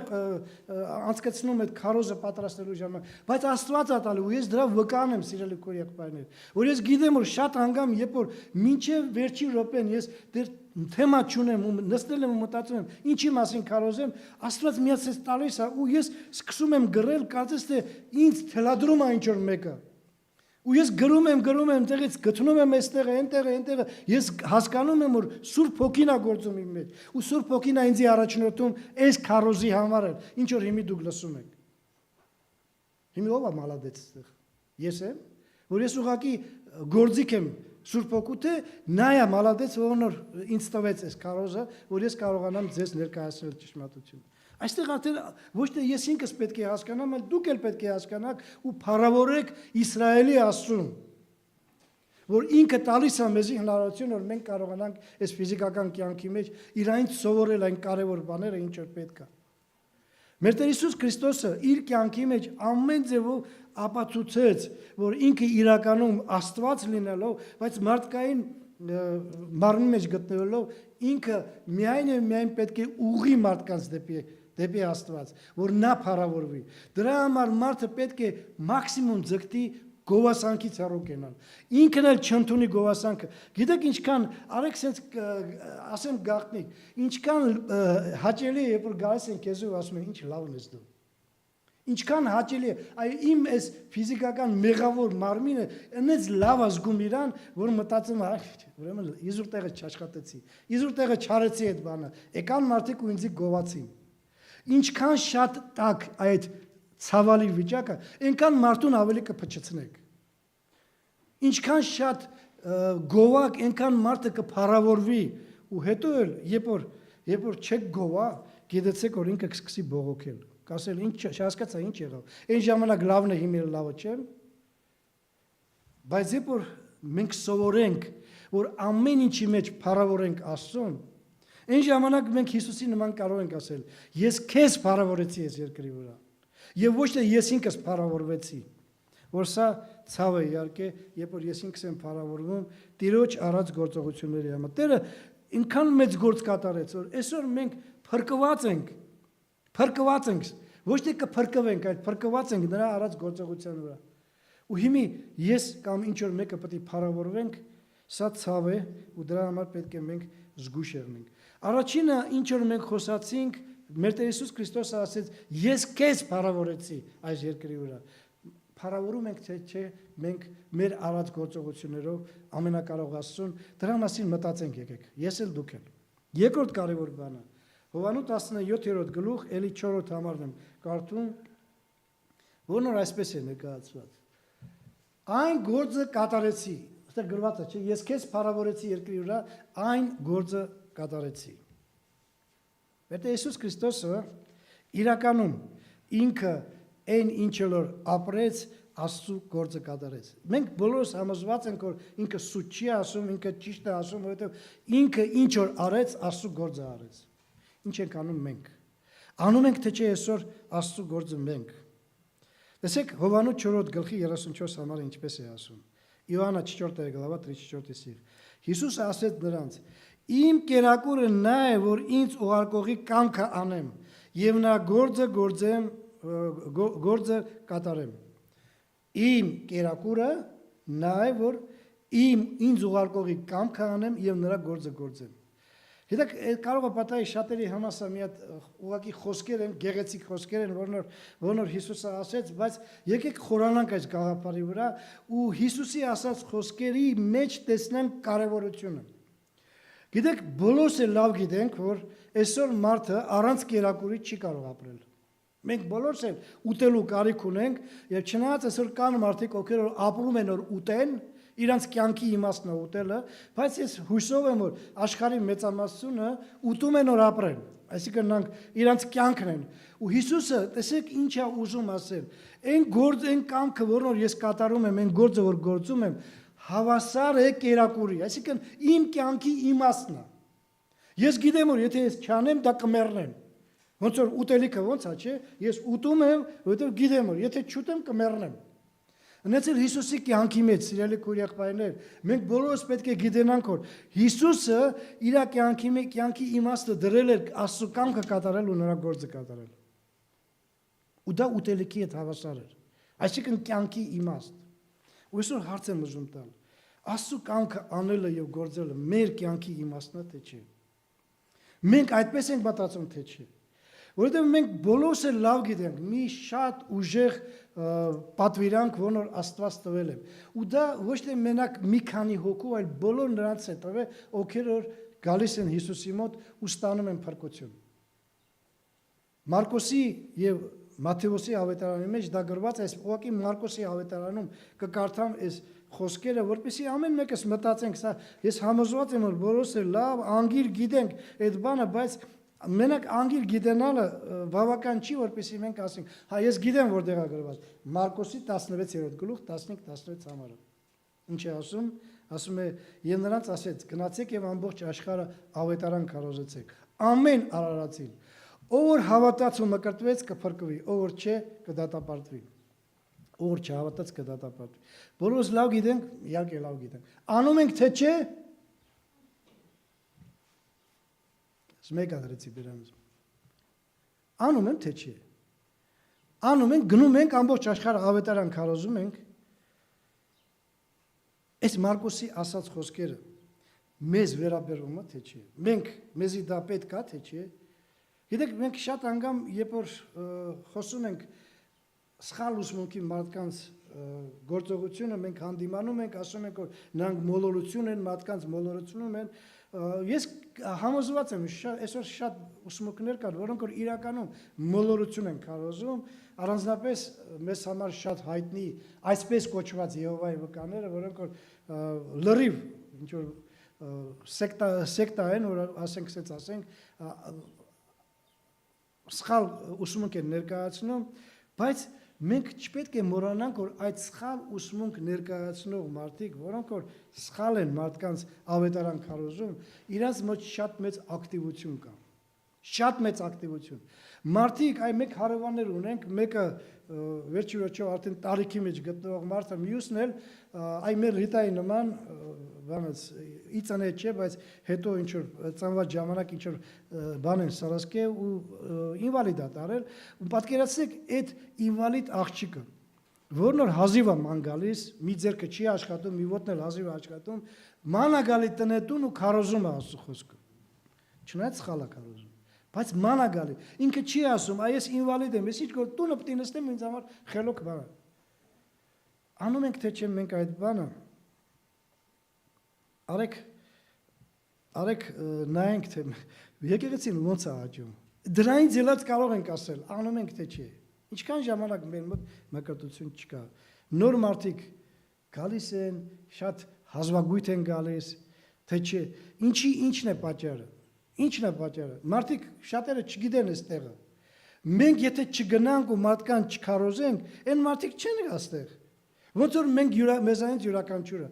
S1: անցկացնում այդ քարոզը պատրաստելու ժամանակ, բայց Աստված է տալու, ու ես դրա վկան եմ, սիրելի քույր եղբայրներ, որ ես գիտեմ որ շատ անգամ երբ որ մինչև վերջի րոպեն ես դեռ թեմա չունեմ ու նստել եմ ու մտածում եմ, ինչի մասին քարոզեմ, Աստված միացած տալիս է ու ես սկսում եմ գրել, կարծես թե ինձ թելադրում է ինչ որ մեկը։ Ու ես գրում եմ, տեղից գտնում եմ այստեղը, այնտեղը, ես հասկանում եմ, որ Սուրբ Հոգին է գործում իմ մեջ, ու Սուրբ Հոգին է ինձ առաջնորդում այս քարոզի համար, ինչ որ հիմի դուք լսում եք։ Հիմի ով է մալադեց այստեղ։ Ես եմ, որ ես ուղղակի գործիք եմ Սուրբ Հոգու, թե նա է մալադեց, որ ինձ տվեց այս քարոզը, որ ես կարողանամ ձեզ ներկայացնել ճշմարտությունը։ Այստեղ արդեն ոչ թե ես ինքս պետք է հասկանամ, այլ դուք էլ պետք է հասկանաք ու փառավորեք Իսրայելի Աստծուն, որ ինքը տալիս է մեզի հնարավորություն, որ մենք կարողանանք այս ֆիզիկական կյանքի մեջ իրայից սովորել այն կարևոր բաները, ինչ որ պետք է։ Մեր Տեր Հիսուս Քրիստոսը իր կյանքի մեջ ամեն ձևով ապացուցեց, որ ինքը իրականում Աստված լինելով, բայց մարդկային մարմնի մեջ գտնվելով ինքը միայն պետք է ուղղի մարդկանց դեպի Աստված, որ նա փառավորվի։ Դրա համար մարդը պետք է մաքսիմում ձգտի գովասանքից հեռու կենալ։ Ինքն էլ չընդունի գովասանքը։ Գիտեք ինչքան արեք sense ասեմ գաղտնիք, ինչքան հաճելի է, երբ որ գալիս են քեզ ու ասում են ինչ լավն ես դու։ Ինչքան հաճելի է, այ իմ այս ֆիզիկական մեղավոր մարմինը այնպես լավ ազգում իրան, որ մտածում է, ուրեմն իզուր տեղը չաշխատեցի, իզուր տեղը չարեցի այդ բանը։ Եկան մարդիկ ու ինձ գովացին։ Ինչքան շատ տակ այդ ցավալի վիճակը, այնքան մարդուն ավելի կփչացնեք։ Ինչքան շատ գովակ, այնքան մարդը կփառավորվի, ու հետո էլ երբ որ չեք գովա, գիտեցեք որ ինքը կսկսի բողոքել։ Կասել ինչ չհասկացա ինչ եղավ։ Այն ժամանակ լավն է հիմա լավը չէ։ Բայց երբ որ մենք սովորենք, որ ամեն ինչի մեջ փառավորենք Աստծուն, այն ժամանակ մենք Հիսուսի նման կարող ենք ասել. Ես քեզ փառավորեցի այս երկրի վրա։ Եվ ոչ թե ես ինքս փառավորվեցի, որ սա ցավ է իհարկե, երբ որ ես ինքս եմ փառավորվում Տիրոջ արած գործողությունների համար։ Տերը ինքան մեծ գործ կատարեց, որ այսօր մենք փրկված ենք, ոչ թե կփրկվենք, այլ փրկված ենք նրա արած գործողության վրա։ Ու հիմի ես կամ ինչ որ մեկը պետք է փառավորվենք, սա ցավ է, ու դրա համար պետք է մենք զգույշ եղնենք։ Առաջինը ինչ որ մենք խոսացինք, մեր Տեր Հիսուս Քրիստոսը ասեց. Ես քեզ փառավորեցի այս երկրի վրա։ Փառավորում ենք թե չէ, մենք մեր արած գործողություններով ամենակարող Աստծուն, դրա մասին մտածենք եկեք, ես էլ դուք էլ։ Երկրորդ կարևոր բանը Հովանու 17-րդ գլուխ, էլի 4-րդ համարն եմ կարդում, որն որ այսպես է ներկայացված։ Այն գործը կատարեցի, այստեղ գրված է, չէ, ես քեզ փառավորեցի երկրի վրա, այն գործը կատարեցի։ Մեր Տեր Հիսուս Քրիստոսը իրականում ինքը այն ինչը որ ապրեց, Աստծու գործը կատարեց։ Մենք բոլորս համոզված ենք, որ ինքը սուտ չի ասում, ինքը ճիշտ է ասում, որովհետև ինքը ինչ որ արեց, Աստծու գործը արեց։ Ինչ ենք անում մենք։ Անում ենք թե չէ այսօր Աստծու գործը մենք։ Տեսեք Հովանու 4-րդ գլխի 34 համարը ինչպես է ասում։ Իոհաննա 4 глава 34 стих։ Հիսուսը ասեց նրանց. Իմ կերակուրը նա է, որ ինձ ուղարկողի կամքը անեմ, եւ նա գործը կատարեմ։ Իմ կերակուրը նա է, որ ինձ ուղարկողի կամքը անեմ եւ նրա գործը գործեմ։ Գիտեք, կարող է պատահի շատերի համասա մի հատ ուղղակի խոսքեր են, գեղեցիկ խոսքեր են, որոնք Հիսուսը ասեց, բայց եկեք խորանանք այս գաղափարի վրա ու Հիսուսի ասած խոսքերի մեջ տեսնենք կարևորությունը։ Գիտեք, բոլորս էլ լավ գիտենք, որ այսօր մարդը առանց կերակուրի չի կարող ապրել։ Մենք բոլորս էլ ուտելու կարիք ունենք, եւ չնայած այսօր կան մարդիկ, ովքեր ապրում են որ ուտեն, իրանց կյանքի իմաստն է ուտելը, բայց ես հույսով եմ, որ աշխարհի մեծամասնությունը ուտում են որ ապրեն։ Այսինքն նրանք իրանց կյանքն են։ Ու Հիսուսը, տեսեք ինչ է ուզում ասել։ Այն գործ, այն կամքը, որն ես կատարում եմ, այն գործը, որ գործում եմ, հավասար է կերակուրի, այսինքն իմ կյանքի իմաստն է։ Ես գիտեմ, որ եթե ես չանեմ, դա կմեռնեմ։ Ոնց որ ուտելիքը ոնց է, չէ՞։ Ես ուտում եմ, որովհետև գիտեմ, որ եթե չուտեմ, կմեռնեմ։ Հենց էլ Հիսուսի կյանքի մեջ, սիրելի քույր-եղբայրներ, մենք բոլորս պետք է գիտենանք, որ Հիսուսը իր կյանքի իմաստը դրել էր Աստծո կամքը կատարել ու նրա գործը կատարել։ Ու դա ուտելիքի հետ հավասար էր։ Այսինքն կյանքի իմաստ։ Ու այսօր հարց եմ ուզում տալ. Աստծո կամքը անելը եւ գործելը մեր կյանքի իմաստն է թե չէ։ Մենք այդպես ենք մտածում թե չէ։ Որովհետև մենք բոլորս էլ լավ գիտենք մի շատ ուժեղ պատվիրանք, որ Աստված տվել է։ Ու դա ոչ թե մենակ մի քանի հոգու, այլ բոլոր նրանց է տվել, ովքեր որ գալիս են Հիսուսի մոտ ու ստանում են փրկություն։ Մարկոսի եւ Մատթեոսի ավետարանի մեջ դա գրված է, այս ուղղակի Մարկոսի ավետարանում կկարդամ այս խոսքերը, որպեսզի ամեն մեկս մտածենք, սա ես համոզված եմ, որ բոլորս էլ լավ անգիր գիտենք այդ բանը, բայց մենակ անգիր գիտենալը բավական չի, որպեսզի մենք ասենք, հա ես գիտեմ որտեղ է գրված, Մարկոսի 16-րդ գլուխ 15-16 համարը։ Ինչ է ասում։ Ասում է, եւ նրանց ասեց, գնացեք եւ ամբողջ աշխարհը ավետարան քարոզեցեք։ Ամեն արարածին, ով որ հավատաց ու մկրտվեց կփրկվի, ով որ չէ կդատապարտվի։ Ով որ չհավատաց կդատապարտվի։ Բոլորս լավ գիտենք, իհարկե լավ գիտենք։ Անում ենք թե չէ։ Մեկ ադրեցի դրանից։ Անում են թե չէ։ Անում ենք, գնում ենք ամբողջ աշխարհը ավետարան քարոզում ենք։ Այս Մարկոսի ասած խոսքերը մեզ վերաբերում է թե չէ։ Մենք մեզի դա պետք է թե չէ։ Գիտեք, մենք շատ անգամ երբ որ խոսում ենք սխալ ուսմունքի մարդկանց գործողությունը, մենք հանդիմանում ենք, ասում ենք, որ նրանք մոլորություն են, մարդկանց մոլորությունում են։ Ես համոզված եմ, այսօր շատ ուսմունքներ կան, որոնք որ իրականում մոլորություն են քարոզում, առանձնապես մեզ համար շատ հայտնի այսպես կոչված Եհովայի վկաները, որոնք որ լրիվ ինչ որ սեկտա են, որ ասենք սխալ ուսմունք են ներկայացնում, բայց մենք չպետք է մոռանանք, որ այդ սխալ ուսմունք ներկայացնող մարդիկ, որոնք որ սխալ են մարդկանց ավետարան քարոզում, իրաց մոտ շատ մեծ ակտիվություն կա։ Շատ մեծ ակտիվություն։ Մարդիկ, այ մեկ հարևաններ ունենք, մեկը վերջի արդեն տարիքի մեջ գտնվող մարդը, մյուսն էլ այ մեր Ռիտայի նման բանից իծանե չէ, բայց հետո ինչ որ ծնված ժամանակ ինչ որ բան են սարսկե ու ինվալիդ է տարել, ու պատկերացրեք այդ ինվալիդ աղջիկը, որն որ հազիվ է ման գալիս, մի ձեռքը չի աշխատում, մի ոտն էլ հազիվ է աշխատում, ման է գալի տնետուն ու քարոզում է Աստծո խոսքը։ Չնայած սխալ է քարոզում, բայց ման է գալի։ Ինքը չի ասում, այ ես ինվալիդ եմ, ես ինչ որ տունը պետք է նստեմ ինձ համար խելոք բան։ Անում ենք թե չէ մենք այդ բանը։ Արեք նայենք թե եկեղեցին ոնց է աճում։ Դրանից ելած կարող ենք ասել, անում ենք թե չէ։ Ինչքան ժամանակ մեր մոտ մկրտություն չկա։ Նոր մարդիկ գալիս են, շատ հազվագույթ են գալիս, թե չէ։ Ինչն է պատճառը։ Ինչն է պատճառը։ Մարդիկ շատերը չգիտեն այս տեղը։ Մենք եթե չգնանք ու մարդկան չքարոզենք, այն մարդիկ չեն գա այստեղ։ Ոնց որ մենք մեզանից յուրաքանչյուրը,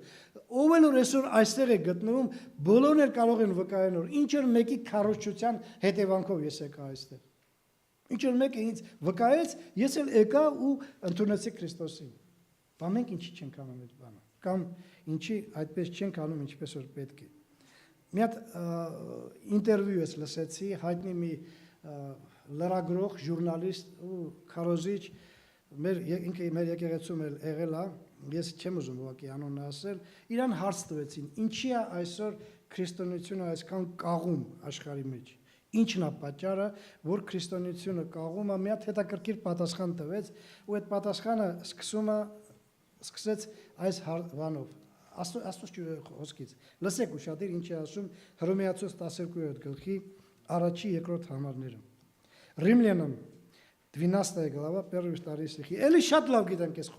S1: ով էլ որ այսօր այստեղ է գտնվում, բոլորն էլ կարող են վկայել, որ ինչ որ մեկի քարոզչության հետևանքով ես եկա այստեղ։ Ինչ որ մեկը ինձ վկայեց, ես էլ եկա ու ընդունեցի Քրիստոսին։ Բա մենք ինչի չենք անում այդ բանը։ Կամ ինչի այդպես չենք անում, ինչպես որ պետք է։ Մի հատ ինտերվյու ես լսեցի, հայտնի մի լրագրող, ժուրնալիստ ու քարոզիչ, ինքը մեր եկեղեցում էլ եղել է, ես չեմ ուզում ուղղակի անունը ասել, իրան հարց տվեցին, ինչի է այսօր քրիստոնեությունը այսքան կաղում աշխարհի մեջ։ Ինչն է պատճառը, որ քրիստոնեությունը կաղում է, մի հատ հետաքրքիր պատասխան տվեց, ու այդ պատասխանը սկսեց այս բանով, Աստծո խոսքից։ Լսեք ուշադիր ինչ է ասում Հռոմեացուց 12-րդ գլխի առաջի երկրորդ համարները։ Римлянам 12 глава 1-2 стихի։ Էլի շատ լավ գիտենք այս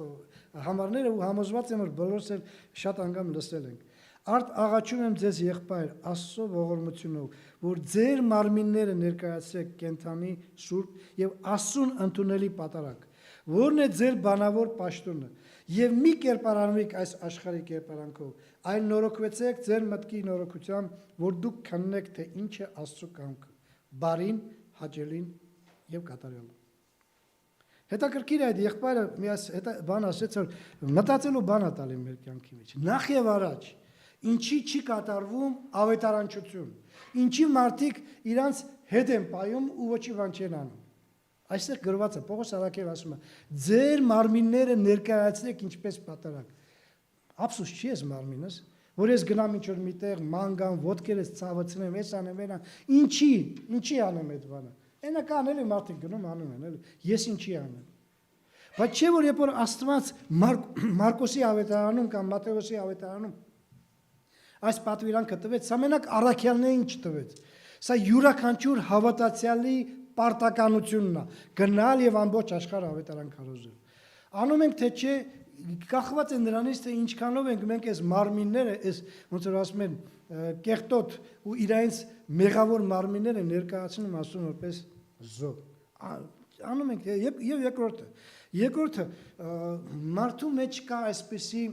S1: համարները ու համոզված եմ որ բոլորս էլ շատ անգամ լսել ենք։ Արդ աղաչում եմ ձեզ եղբայր Աստծո ողորմությունով, որ ձեր մարմինները ներկայացրեք կենթանի սուրբ եւ Աստծուն ընդունելի պատարագ, որն է ձեր բանավոր պաշտոնը, եւ մի կերպարանվեք այս աշխարհի կերպարանքով, այլ նորոգվեցեք ձեր մտքի նորոգությամբ, որ դուք քննեք թե ինչ է Աստծո կամքը, բարին, հաճելին եւ կատարյալը։ Հետաքրքիր է այդ եղբայրը մի բան ասեց որ մտածելու բան է տալի մեր կյանքի մեջ։ Նախ եւ առաջ ինչի չի կատարվում ավետարանչություն, ինչի մարդիկ իրանց հետ են պայում ու ոչի բան չեն անում։ Այստեղ գրված է Պողոս Արաքելը ասում է ձեր մարմինները ներկայացրեք ինչպես պատարագ։ Ափսոս չի ես մարմինս, որ ես գնամ ինչ-որ միտեղ մանգան, ոտքերս ցավացնեմ, ես անեմ, այն ինչի անեմ այդ բանը։ Այնա կան էլի մարդիկ գնում անում են, էլի։ Ես ինչի անեմ։ Բայց չէ որ երբ որ Աստված Մարկոսի ավետարանում կամ Մատթեոսի ավետարանում այս պատվիրանքը տվեց, սա մենակ առաքյալներին չտվեց։ Սա յուրաքանչյուր հավատացյալի պարտականությունն է, գնալ եւ ամբողջ աշխարհը ավետարան քարոզել։ Անում ենք թե չէ, կախված է նրանից թե ինչքանով ենք մենք այս մարմինները, այս ոնց որ ասում են, կեղտոտ ու իրենց մեղավոր մարմինները ներկայացնում ասում որպես զոհ։ Անում ենք եւ երկրորդը մարդու մեջ կա այսպիսի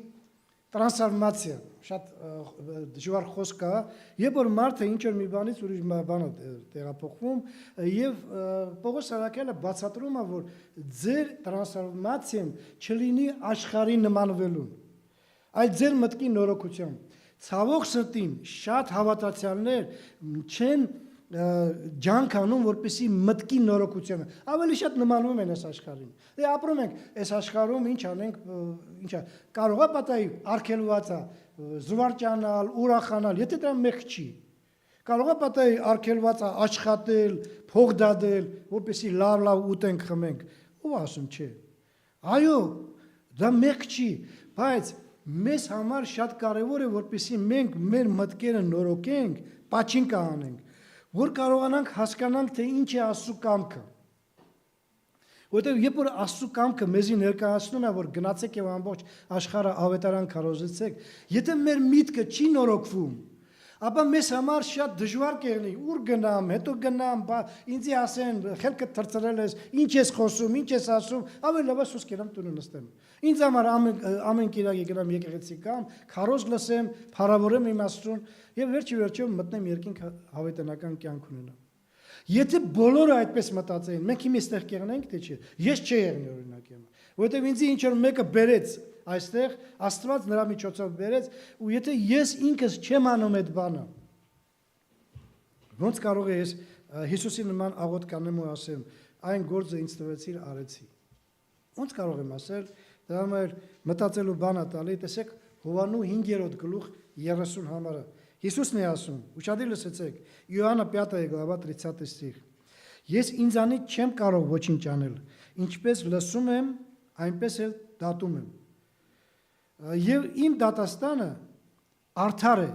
S1: տրանսֆորմացիա, շատ դժվար խոսք է, երբ որ մարդը ինչ որ մի բանից ուրիշ բան է տեղափոխվում եւ Պողոս Արաքելը բացատրում է, որ ձեր տրանսֆորմացիան չլինի աշխարհի նմանվելուն, այլ ձեր մտքի նորոգությամբ։ Ցավոք սրտին շատ հավատացյալներ չեն ջանք անում, որպեսզի մտքի նորոգությունը ավելի շատ նմանվում են այս աշխարհին։ Դե ապրում ենք այս աշխարհում, ինչ անենք, ինչա կարող է պատահի արգելված է զվարճանալ, ուրախանալ, եթե դա մեղք չի։ Կարող է պատահի արգելված է աշխատել, փող դատել, որպեսզի լավ ուտենք, խմենք։ Ո՞վ ասում չէ։ Այո, դա մեղք չի, բայց մեզ համար շատ կարևոր է, որպեսզի մենք մեր մտքերը նորոգենք, պաչինկա անենք, որ կարողանանք հասկանանք, թե ինչ է Աստծո կամքը։ Որտեղ երբ որ Աստծո կամքը մեզի ներկայացնում է, որ գնացեք եւ ամբողջ աշխարհը ավետարան քարոզեցեք, եթե մեր միտքը չի նորոգվում, ապա մեզ համար շատ դժվար կեղնի, ուր գնամ, հետո գնամ, ինձի ասեն, խելքը թրծրել ես, ինչ ես խոսում, ինչ ես ասում, ավելի լավ է սուս կերամ տունը նստեմ։ Ինձ համար ամեն կիրակի գնամ եկեղեցի կամ, քարոզ լսեմ, փառավորեմ իմ Աստծուն եւ վերջի մտնեմ երկինք հավետենական կյանք ունենամ։ Եթե բոլորը այդպես մտածեին, մենք հիմա այստեղ կեղնենք թե չէ։ Ես չի եղնի օրինակ եմ, որովհետեւ ինձ ինչ որ մեկը բերեց այստեղ, Աստված նրա միջոցով բերեց, ու եթե ես ինքս չեմ անում այդ բանը, ոնց կարող է ես Հիսուսի նման աղոտ կանեմ ու ասեմ, այն գործը ինձ տվեցիր, արեցի։ Ոնց կարող եմ ասել, դա համար մտածելու բան է տալի, տեսեք Հովանու 5-րդ գլուխ 30 համարը։ Հիսուսն է ասում, ուշադիր լսեցեք, Յոհաննա 5 глава 30 ստիղ։ Ես ինձանից չեմ կարող ոչինչ անել, ինչպես լսում եմ, այնպես էլ դատում եմ։ Եվ իմ դատաստանը արդար է։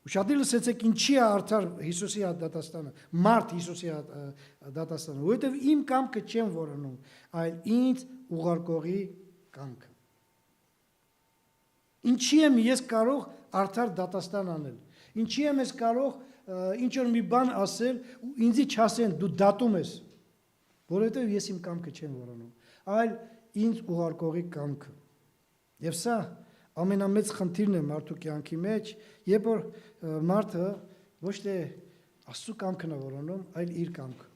S1: Ուշադիր լսեցեք, ինչի է արդար Հիսուսի դատաստանը, մարդ Հիսուսի դատաստանը, որովհետև իմ կամքը չեմ որոնում, այլ ինձ ուղարկողի կամքը։ Ինչի եմ ես կարող արդար դատաստան անել։ Ինչի եմ ես կարող ինչ որ մի բան ասել ու ինձի չասեն դու դատում ես, որովհետև ես իմ կամքը չեմ որոնում, այլ ինձ ուղարկողի կամքը։ Եվ սա ամենամեծ խնդիրն է մարդու կյանքի մեջ, երբ որ մարդը ոչ թե Աստծո կամքն է որոնում, այլ իր կամքը։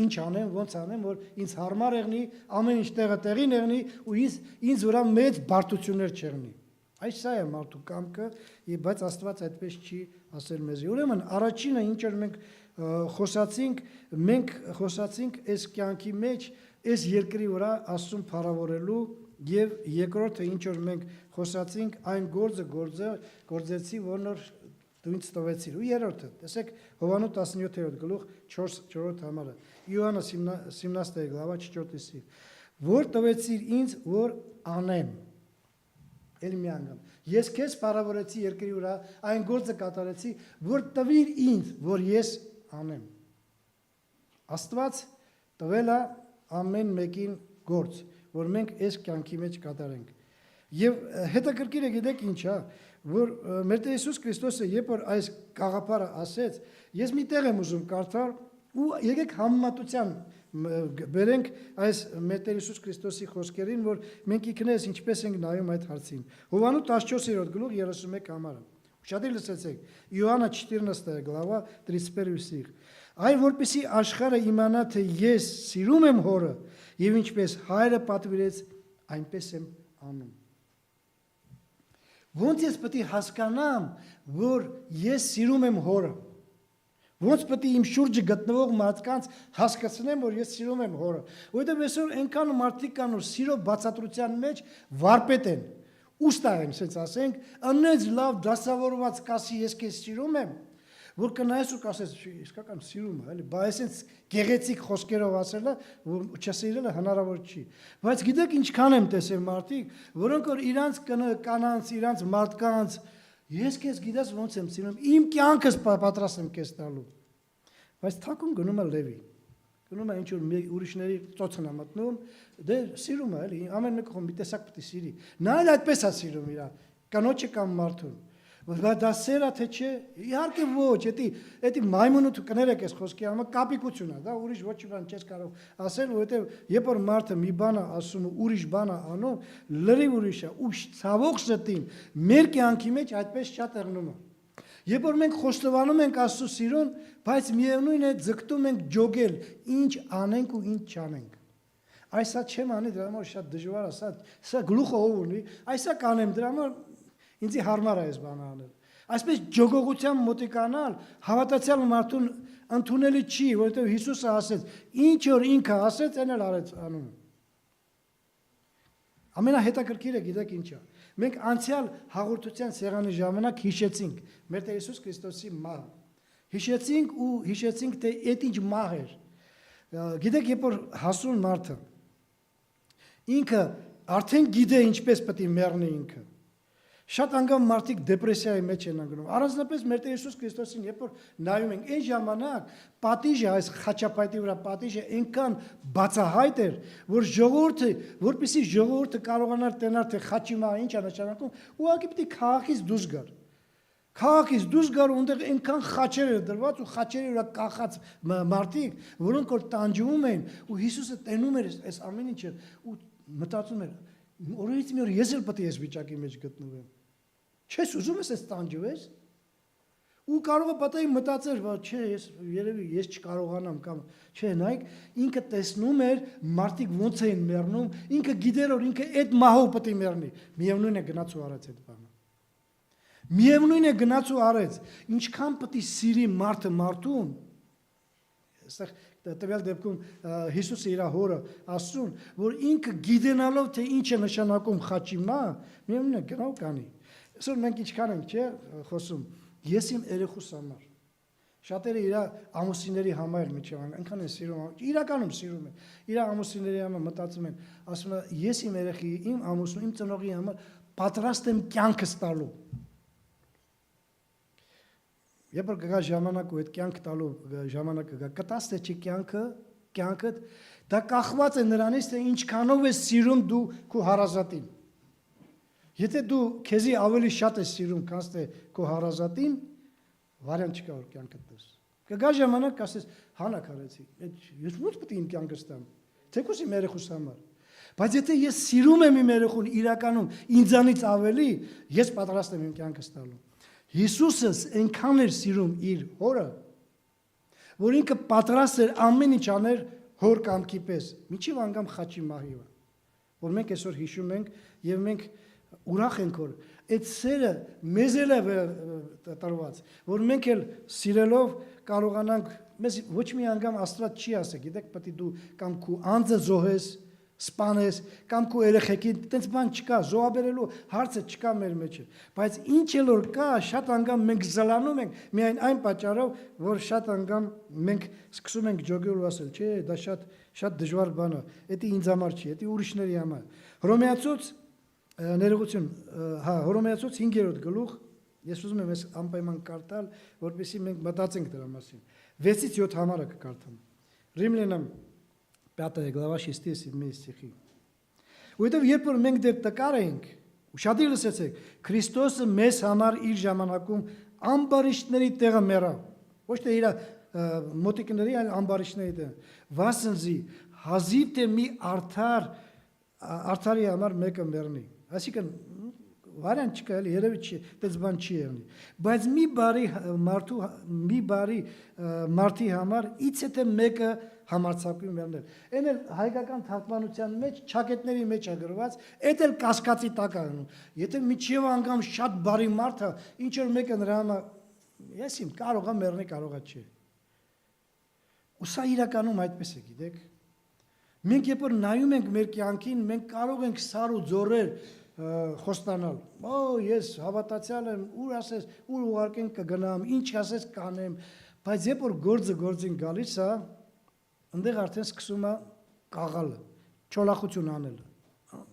S1: Ինչ անեմ, ոնց անեմ, որ ինձ հարմար եղնի, ամեն ինչ տեղը տեղին եղնի ու ինձ վրա մեծ բարդություններ չեղնի։ Այս սա է մարդու կամքը, բայց Աստված այդպես չի ասել մեզի։ Ուրեմն առաջինը ինչ որ մենք խոսացինք այս կյանքի մեջ, այս երկրի վրա Աստծուն փառավորելու եւ երկրորդը ինչ որ մենք խոսացինք այն գործեցի, որն դու ինձ տվեցիր։ Ու երրորդը, տեսեք Հովանու 17-րդ գլուխ 4-րդ համարը։ Յոհաննա 17 глава 4 ստիղ։ Որ տվեցիր ինձ, որ անեմ։ Էլ մի անգամ։ Ես քեզ փառավորեցի երկրի վրա, այն գործը կատարեցի, որ տվիր ինձ, որ ես անեմ։ Աստված տվել է ամեն մեկին գործ, որ մենք այս կյանքի մեջ կատարենք։ Եվ հետաքրքիր է գիտեք ինչ է, որ մեր Տեր Հիսուս Քրիստոսը երբ որ այս գաղափարը ասեց, ես մի տեղ եմ ուզում կարդալ ու եկեք համեմատության բերենք այս մեր Տեր Հիսուս Քրիստոսի խոսքերին, որ մենք ինքներս ինչպես ենք նայում այդ հարցին։ Հովհաննես 14-րդ գլուխ 31 համարը։ Ուշադիր լսեցեք։ Իոաննա 14 глава 31 стих։ Այլ որպեսի աշխարհը իմանա, թե ես սիրում եմ Հորը, եւ ինչպես Հայրը պատվիրեց, այնպես եմ անում։ Ոնց ես պետք է հասկանամ, որ ես սիրում եմ Հորը։ Ոնց պետք է իմ շուրջը գտնվող մարդկանց հասկացնեմ, որ ես սիրում եմ Հորը։ Որովհետև այսօր այնքան մարդիկ կան, որ սիրո բացատրության մեջ վարպետ են։ Ուստա են, ասենց ասենք, աննեզ լավ դասավորված կասի ես քեզ սիրում եմ, որ կնայես ու կասես իսկական սիրում է, էլի, բայց այսպես գեղեցիկ խոսքերով ասելը, որ չսիրելը հնարավոր չի։ Բայց գիտեք ինչքան եմ տեսել մարդիկ, որոնք որ իրանց կանանց, իրանց մարդկանց ես քեզ գիտես ոնց եմ սիրում, իմ կյանքս պատրաստ եմ քեզ տալու։ Բայց թակուն գնում է լևի։ Գնում է ինչ որ ուրիշների ծոցն է մտնում, դե սիրում է, էլի, ամեն մեկը մի տեսակ պետք է սիրի։ Նա էլ այդպես է սիրում իրան, կանոջը կամ մարդուն։ Բայց դա սերա թե չէ, իհարկե ոչ, էդի մայմունը դու կներեք այս խոսքի համը կապիկություն է, դա ուրիշ ոչ մի բան չես կարող ասել, որովհետև երբ որ մարդը մի բան է ասում ու ուրիշ բան է անում, լրիվ ուրիշ է, ու ցավոք սրտին մեր կյանքի մեջ այդպես շատ եղնում է։ Երբ որ մենք խոստովանում ենք Աստծո սիրուն, բայց միևնույն է ձգտում ենք ջոգել, ինչ անենք ու ինչ չանենք։ Այսա չեմ անի, դրա համար շատ դժվար է, սա գլուխը ով ունի, այսա կանեմ, դրա համար ինձ հարմար է այս բանը անել։ Այսպես ջոգողությամբ մոտիկանալ հավատացյալ մարդուն ընդունելի չի, որովհետև Հիսուսը ասեց, ինչ որ ինքը ասեց, այն էլ արեց անում։ Ամենահետաքրքիրը գիտեք ինչ է։ Մենք անցյալ հաղորդության սեղանի ժամանակ հիշեցինք մեր Տեր Հիսուս Քրիստոսի մահը։ Հիշեցինք, թե այդ ինչ մահ էր։ Գիտեք, երբ որ հասուն մարդը ինքը արդեն գիտե ինչպես պետք է մեռնի ինքը։ Շատ անգամ մարդիկ դեպրեսիայի մեջ են ընկնում։ Առանձնապես մեր Տեր Հիսուս Քրիստոսին, երբ որ նայում ենք, այն ժամանակ պատիժը, այս խաչապայտի վրա պատիժը այնքան բացահայտ էր, որ ժողովուրդը, որպեսզի ժողովուրդը կարողանար տենալ, թե խաչի մահը ինչ է նշանակում, ուղղակի պետք է քաղաքից դուրս գար։ Քաղաքից դուրս գար ու այնտեղ այնքան խաչեր էր դրված ու խաչերի վրա կախած մարդիկ, որոնք որ տանջվում էին, ու Հիսուսը տենում էր այս ամեն ինչը ու մտածում էր, օրից մի օր ես էլ պետք է այս վիճակի մեջ գտնվեմ։ Չես ուզում ես տանջվես։ Ու կարող է պատահի մտածել, որ չէ, երևի ես չկարողանամ կամ չէ, նայեք, ինքը տեսնում էր մարդիկ ոնց էին մեռնում, ինքը գիտեր որ ինքը այդ մահով պետք է մեռնի։ Միևնույն է գնաց ու արեց այդ բանը։ Միևնույն է գնաց ու արեց։ Ինչքան պետք է սիրի մարդը մարդուն։ Այստեղ տվյալ դեպքում Հիսուսը իր հորը ասում, որ ինքը գիտենալով թե ինչ է նշանակում խաչի մահ, միևնույն է գնա ու կանի։ Այսօր մենք ինչքան ենք, չէ, խոսում, ես իմ երեխուս համար։ Շատերը իր ամուսինների համար միջև այնքան են սիրում, իրականում սիրում են։ Իր ամուսինների համար մտածում են, ասում են, ես իմ երեխի, իմ ամուսնու, իմ ծնողի համար պատրաստ եմ կյանքս տալու։ Երբ որ կգա ժամանակ ու այդ կյանք տալու ժամանակը գա, կտաս թե չի կյանքդ, դա կախված է նրանից, թե ինչքանով ես սիրում դու քո հարազատին։ Եթե դու քեզի ավելի շատ ես սիրում, քան թե քո հարազատին, վարիանտ չկա որ կյանքդ տես։ Կգա ժամանակ կասես, հանակ արեցի, ես ո՞նց պետք է իմ կյանքս տամ, թեկուզ իմ երեխուս համար։ Բայց եթե ես սիրում եմ իմ երեխուն իրականում ինձանից ավելի, ես պատրաստ եմ իմ կյանքս տալու։ Հիսուսս այնքան էր սիրում իր հորը, որ ինքը պատրաստ էր ամեն ինչ աներ հոր կամքի պես, մինչև անգամ խաչի մահի, որ մենք այսօր հիշում ենք եւ մենք ուրախ ենք որ այդ սերը մեզ էլ է տրված, որ մենք էլ սիրելով կարողանանք, մեզ ոչ մի անգամ Աստված չի ասել, գիտեք, պետք է դու կամ քո անձը զոհես, սպանես, կամ քո երեխեքին, այդպես բան չկա, զոհաբերելու հարցը չկա մեր մեջ։ Բայց ինչ էլ որ կա, շատ անգամ մենք զլանում ենք միայն այն պատճառով, որ շատ անգամ մենք սկսում ենք ջոգել ու ասել, չէ, դա շատ դժվար բան է, դա ինձ համար չի, դա ուրիշների համար։ Հռոմեացուց ներողություն, հա, Հռոմեացուց 5-րդ գլուխ, ես ուզում եմ այս անպայման կարդալ, որպեսզի մենք մտածենք դրա մասին։ 6-ից 7 համարը կկարդամ։ Римлянам 5 глава 6 и 7 стихи։ Որովհետև երբ որ մենք դեռ տկար էինք, ուշադիր լսեցեք, Քրիստոսը մեզ համար իր ժամանակում ամբարիշտների տեղը մեռավ։ Ոչ թե իր մոտիկների, այլ ամբարիշտների տեղը։ Վասնզի հազիվ թե մի արդարի համար մեկը մեռնի։ Այսինքն վարան չկա, երևի չի, դες բան չի եղնի։ Բայց մի բարի մարդի համար իցե թե մեկը համարձակվի մեռնել։ Այն էլ հայկական թարգմանության մեջ, ճակետների մեջ է գրված, այդ էլ կասկածի տակ է անում։ Եթե միջև անգամ շատ բարի մարդ է, ինչ որ մեկը նրա համար, ես իմ կարող է մեռնի, կարող է չի։ Ու սա իրականում այդպես է, գիտեք։ Մենք երբ որ նայում ենք մեր կյանքին, մենք կարող ենք սար ու ձորեր խոստանալ։ Օ, ես հավատացյալ եմ, ուր ասես, ուր ուղարկեն կգնամ, ինչ ասես կանեմ, բայց երբ որ գործը գործին գալիս է, այնտեղ արդեն սկսում է կաղալը, չոլախություն անելը։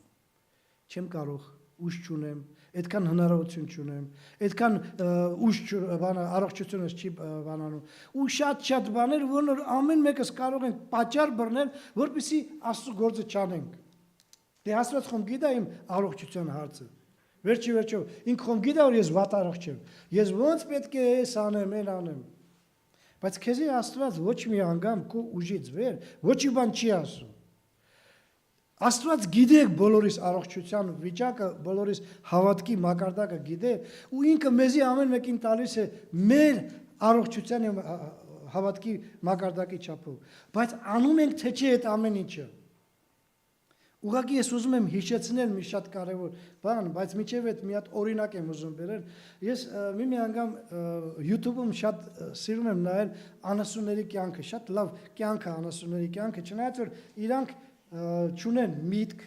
S1: Չեմ կարող, ուժ չունեմ, այդքան հնարավորություն չունեմ, այդքան ուժ առողջությունս չի բանանում։ Ու շատ բաներ, որ ամեն մեկս կարող ենք պատճառ բռնել, որպեսզի Աստծո գործը չանենք։ Դե Աստված խոմ գիտա իմ առողջության հարցը։ Վերջի ինքը խոմ գիտա որ ես վատ առողջ եմ։ Ես ոնց պետք է էս անեմ, այն անեմ։ Բայց քեզի Աստված ոչ մի անգամ քո ուժից վեր ոչ մի բան չի ասում։ Աստված գիտե բոլորիս առողջության վիճակը, բոլորիս հավատքի մակարդակը գիտե, ու ինքը մեզի ամեն մեկին տալիս է մեր առողջության եւ հավատքի մակարդակի չափով։ Բայց անում ենք թե չէ այդ ամեն ինչը։ Ուղղակի ես ուզում եմ հիշեցնել մի շատ կարևոր բան, բայց միջև այդ մի հատ օրինակ եմ ուզում բերել։ Ես մի անգամ YouTube-ում շատ սիրում եմ նայել անասունների կյանքը, շատ լավ կյանք է անասունների կյանքը, չնայած որ իրանք չունեն միտք,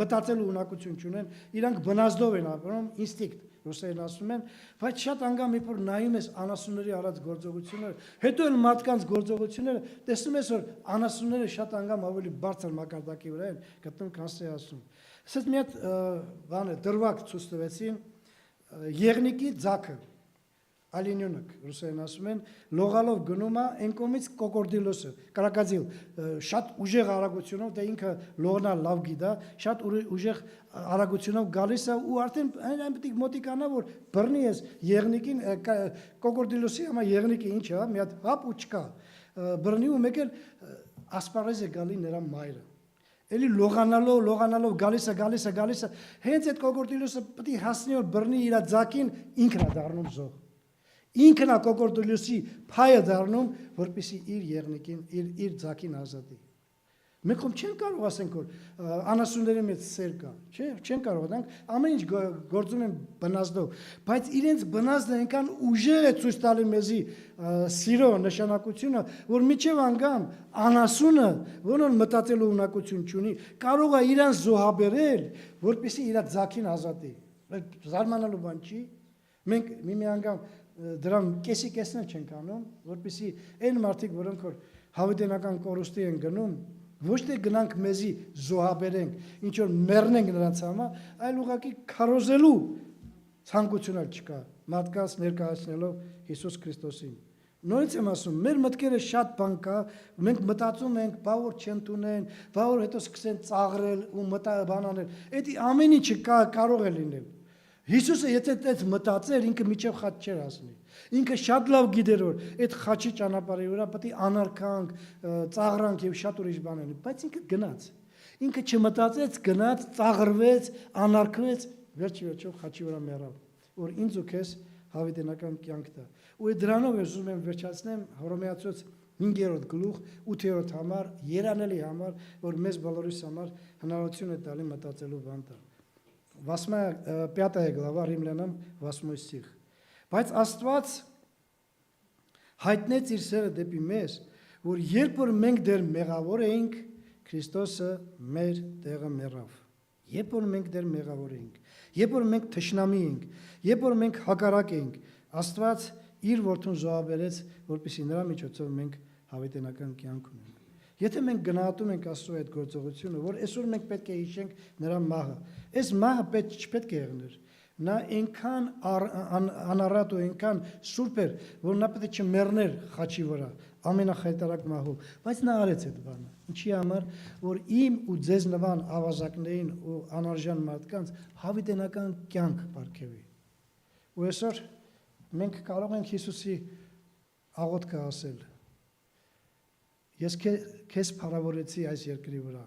S1: մտածելու ունակություն չունեն, իրանք բնազդով են ապրում, ինստինկտ ռուսերեն ասում են, բայց շատ անգամ երբ որ նայում ես անասունների արած գործողությունները, հետո էլ մարդկանց գործողությունները, տեսնում ես որ անասունները շատ անգամ ավելի բարձր մակարդակի վրա են գտնում, քան ասում։ Ասես մի հատ բան է, դրվագ ցույց տվեցին, եղնիկի ձագը, Ալինյոնակ, ռուսերեն ասում են, լողալով գնում է այն կողմից կոկորդիլոսը, կրակոդիլ, շատ ուժեղ արագությունով, դե ինքը լողնալ լավ գիտա, շատ ուժեղ արագությունով գալիս է ու արդեն այն պետք մոտիկանա, որ բռնի ես եղնիկին, կոկորդիլոսի համար եղնիկը ինչ է, մի հատ հապ ու չկա, բռնի ու մեկ էլ ասպարեզ է գալի նրա մայրը։ Էլի լողանալով գալիս է, հենց այդ կոկորդիլոսը պետք է հասնի որ բռնի իր ձակին, ինքն է դառնում զոհ։ Ինքն է կոկորդիլոսի փայը դառնում, որպեսզի իր եղնիկին, իր ձակին ազատի։ Մենք չեն կարող ասենք որ անասունների մեջ սեր կա, չէ, չեն կարող դրանք ամեն ինչ գործում են բնազդով, բայց իրենց բնազդը այնքան ուժեղ է ցույց տալի մեզի սիրո նշանակությունը, որ միջև անգամ անասունը, որոնց մտածելու ունակություն չունի, կարող է իրան զոհաբերել, որպեսզի իր ձակին ազատի։ Զարմանալու բան չի։ Մենք մի անգամ դրան կեսին չենք անում, որպեսզի այն մարդիկ, որոնք որ հավիտենական կորուստի են գնում, ոչ թե գնանք մեզի զոհաբերենք, ինչ որ մեռնենք նրանց համար, այլ ուղղակի քարոզելու ցանկություն չկա, մարդկանց ներկայացնելով Հիսուս Քրիստոսին։ Նույնիսկ եմ ասում, մեր մտքերը շատ բան կա, մենք մտածում ենք, բա որ չընդունեն, բա որ հետո սկսեն ծաղրել ու բան անել։ Այդ ամեն ինչը կարող է լինել։ Հիսուսը եթե այդ մտածեր, ինքը միջև խաչ չէր ասնի։ Ինքը շատ լավ գիտեր որ այդ խաչի ճանապարհի վրա պետք է անարգանք, ծաղրանք եւ շատ ուրիշ բաներ, բայց ինքը գնաց։ Ինքը չմտածեց, գնաց, ծաղրվեց, անարգվեց, վերջի խաչի վրա մեռավ, որ ինձ ու քեզ հավիտենական կյանք տա։ Ու դրանով ես ուզում եմ վերջացնեմ Հռոմեացուց 5-րդ գլուխ 8-րդ համար, երանելի համար, որ մեզ բոլորիս համար հնարավորություն է տալի մտածելու բան տալ։ 5 глава Римлянам 8 стих. Բայց Աստված հայտնեց իր սերը դեպի մեզ, որ երբ որ մենք դեռ մեղավոր էինք, Քրիստոսը մեր տեղը մեռավ։ Երբ որ մենք դեռ մեղավոր էինք, երբ որ մենք թշնամի էինք, երբ որ մենք հակառակ էինք, Աստված իր որդուն զոհաբերեց, որպեսզի նրա միջոցով մենք հավիտենական կյանք ունենանք։ Եթե մենք գնահատում ենք Աստծո այդ գործողությունը, որ այսօր մենք պետք է հիշենք նրա մահը, այս մահը չպետք է եղներ։ Նա այնքան անառատ ու այնքան սուրբ էր, որ նա պետք է չմեռներ խաչի վրա, ամենախայտարակ մահով, բայց նա արեց այդ բանը։ Ինչի համար, որ իմ ու ձեզ նման ավազակներին ու անարժան մարդկանց հավիտենական կյանք ապարգևի։ Ու այսօր մենք կարող ենք Հիսուսի աղոթքը ասել. Ես քեզ փառավորեցի այս երկրի վրա,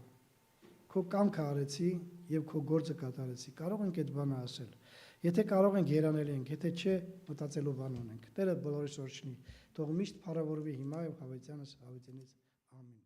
S1: քո կամքը արեցի եւ քո գործը կատարեցի։ Կարող ենք այդ բանը ասել։ Եթե կարող ենք երանել ենք, եթե չէ, մտածելու բան ունենք։ Տերը բոլորիս օրհնի։ Թող միշտ փառավորվի հիմա եւ հավիտյանս հավիտենից։ Ամեն։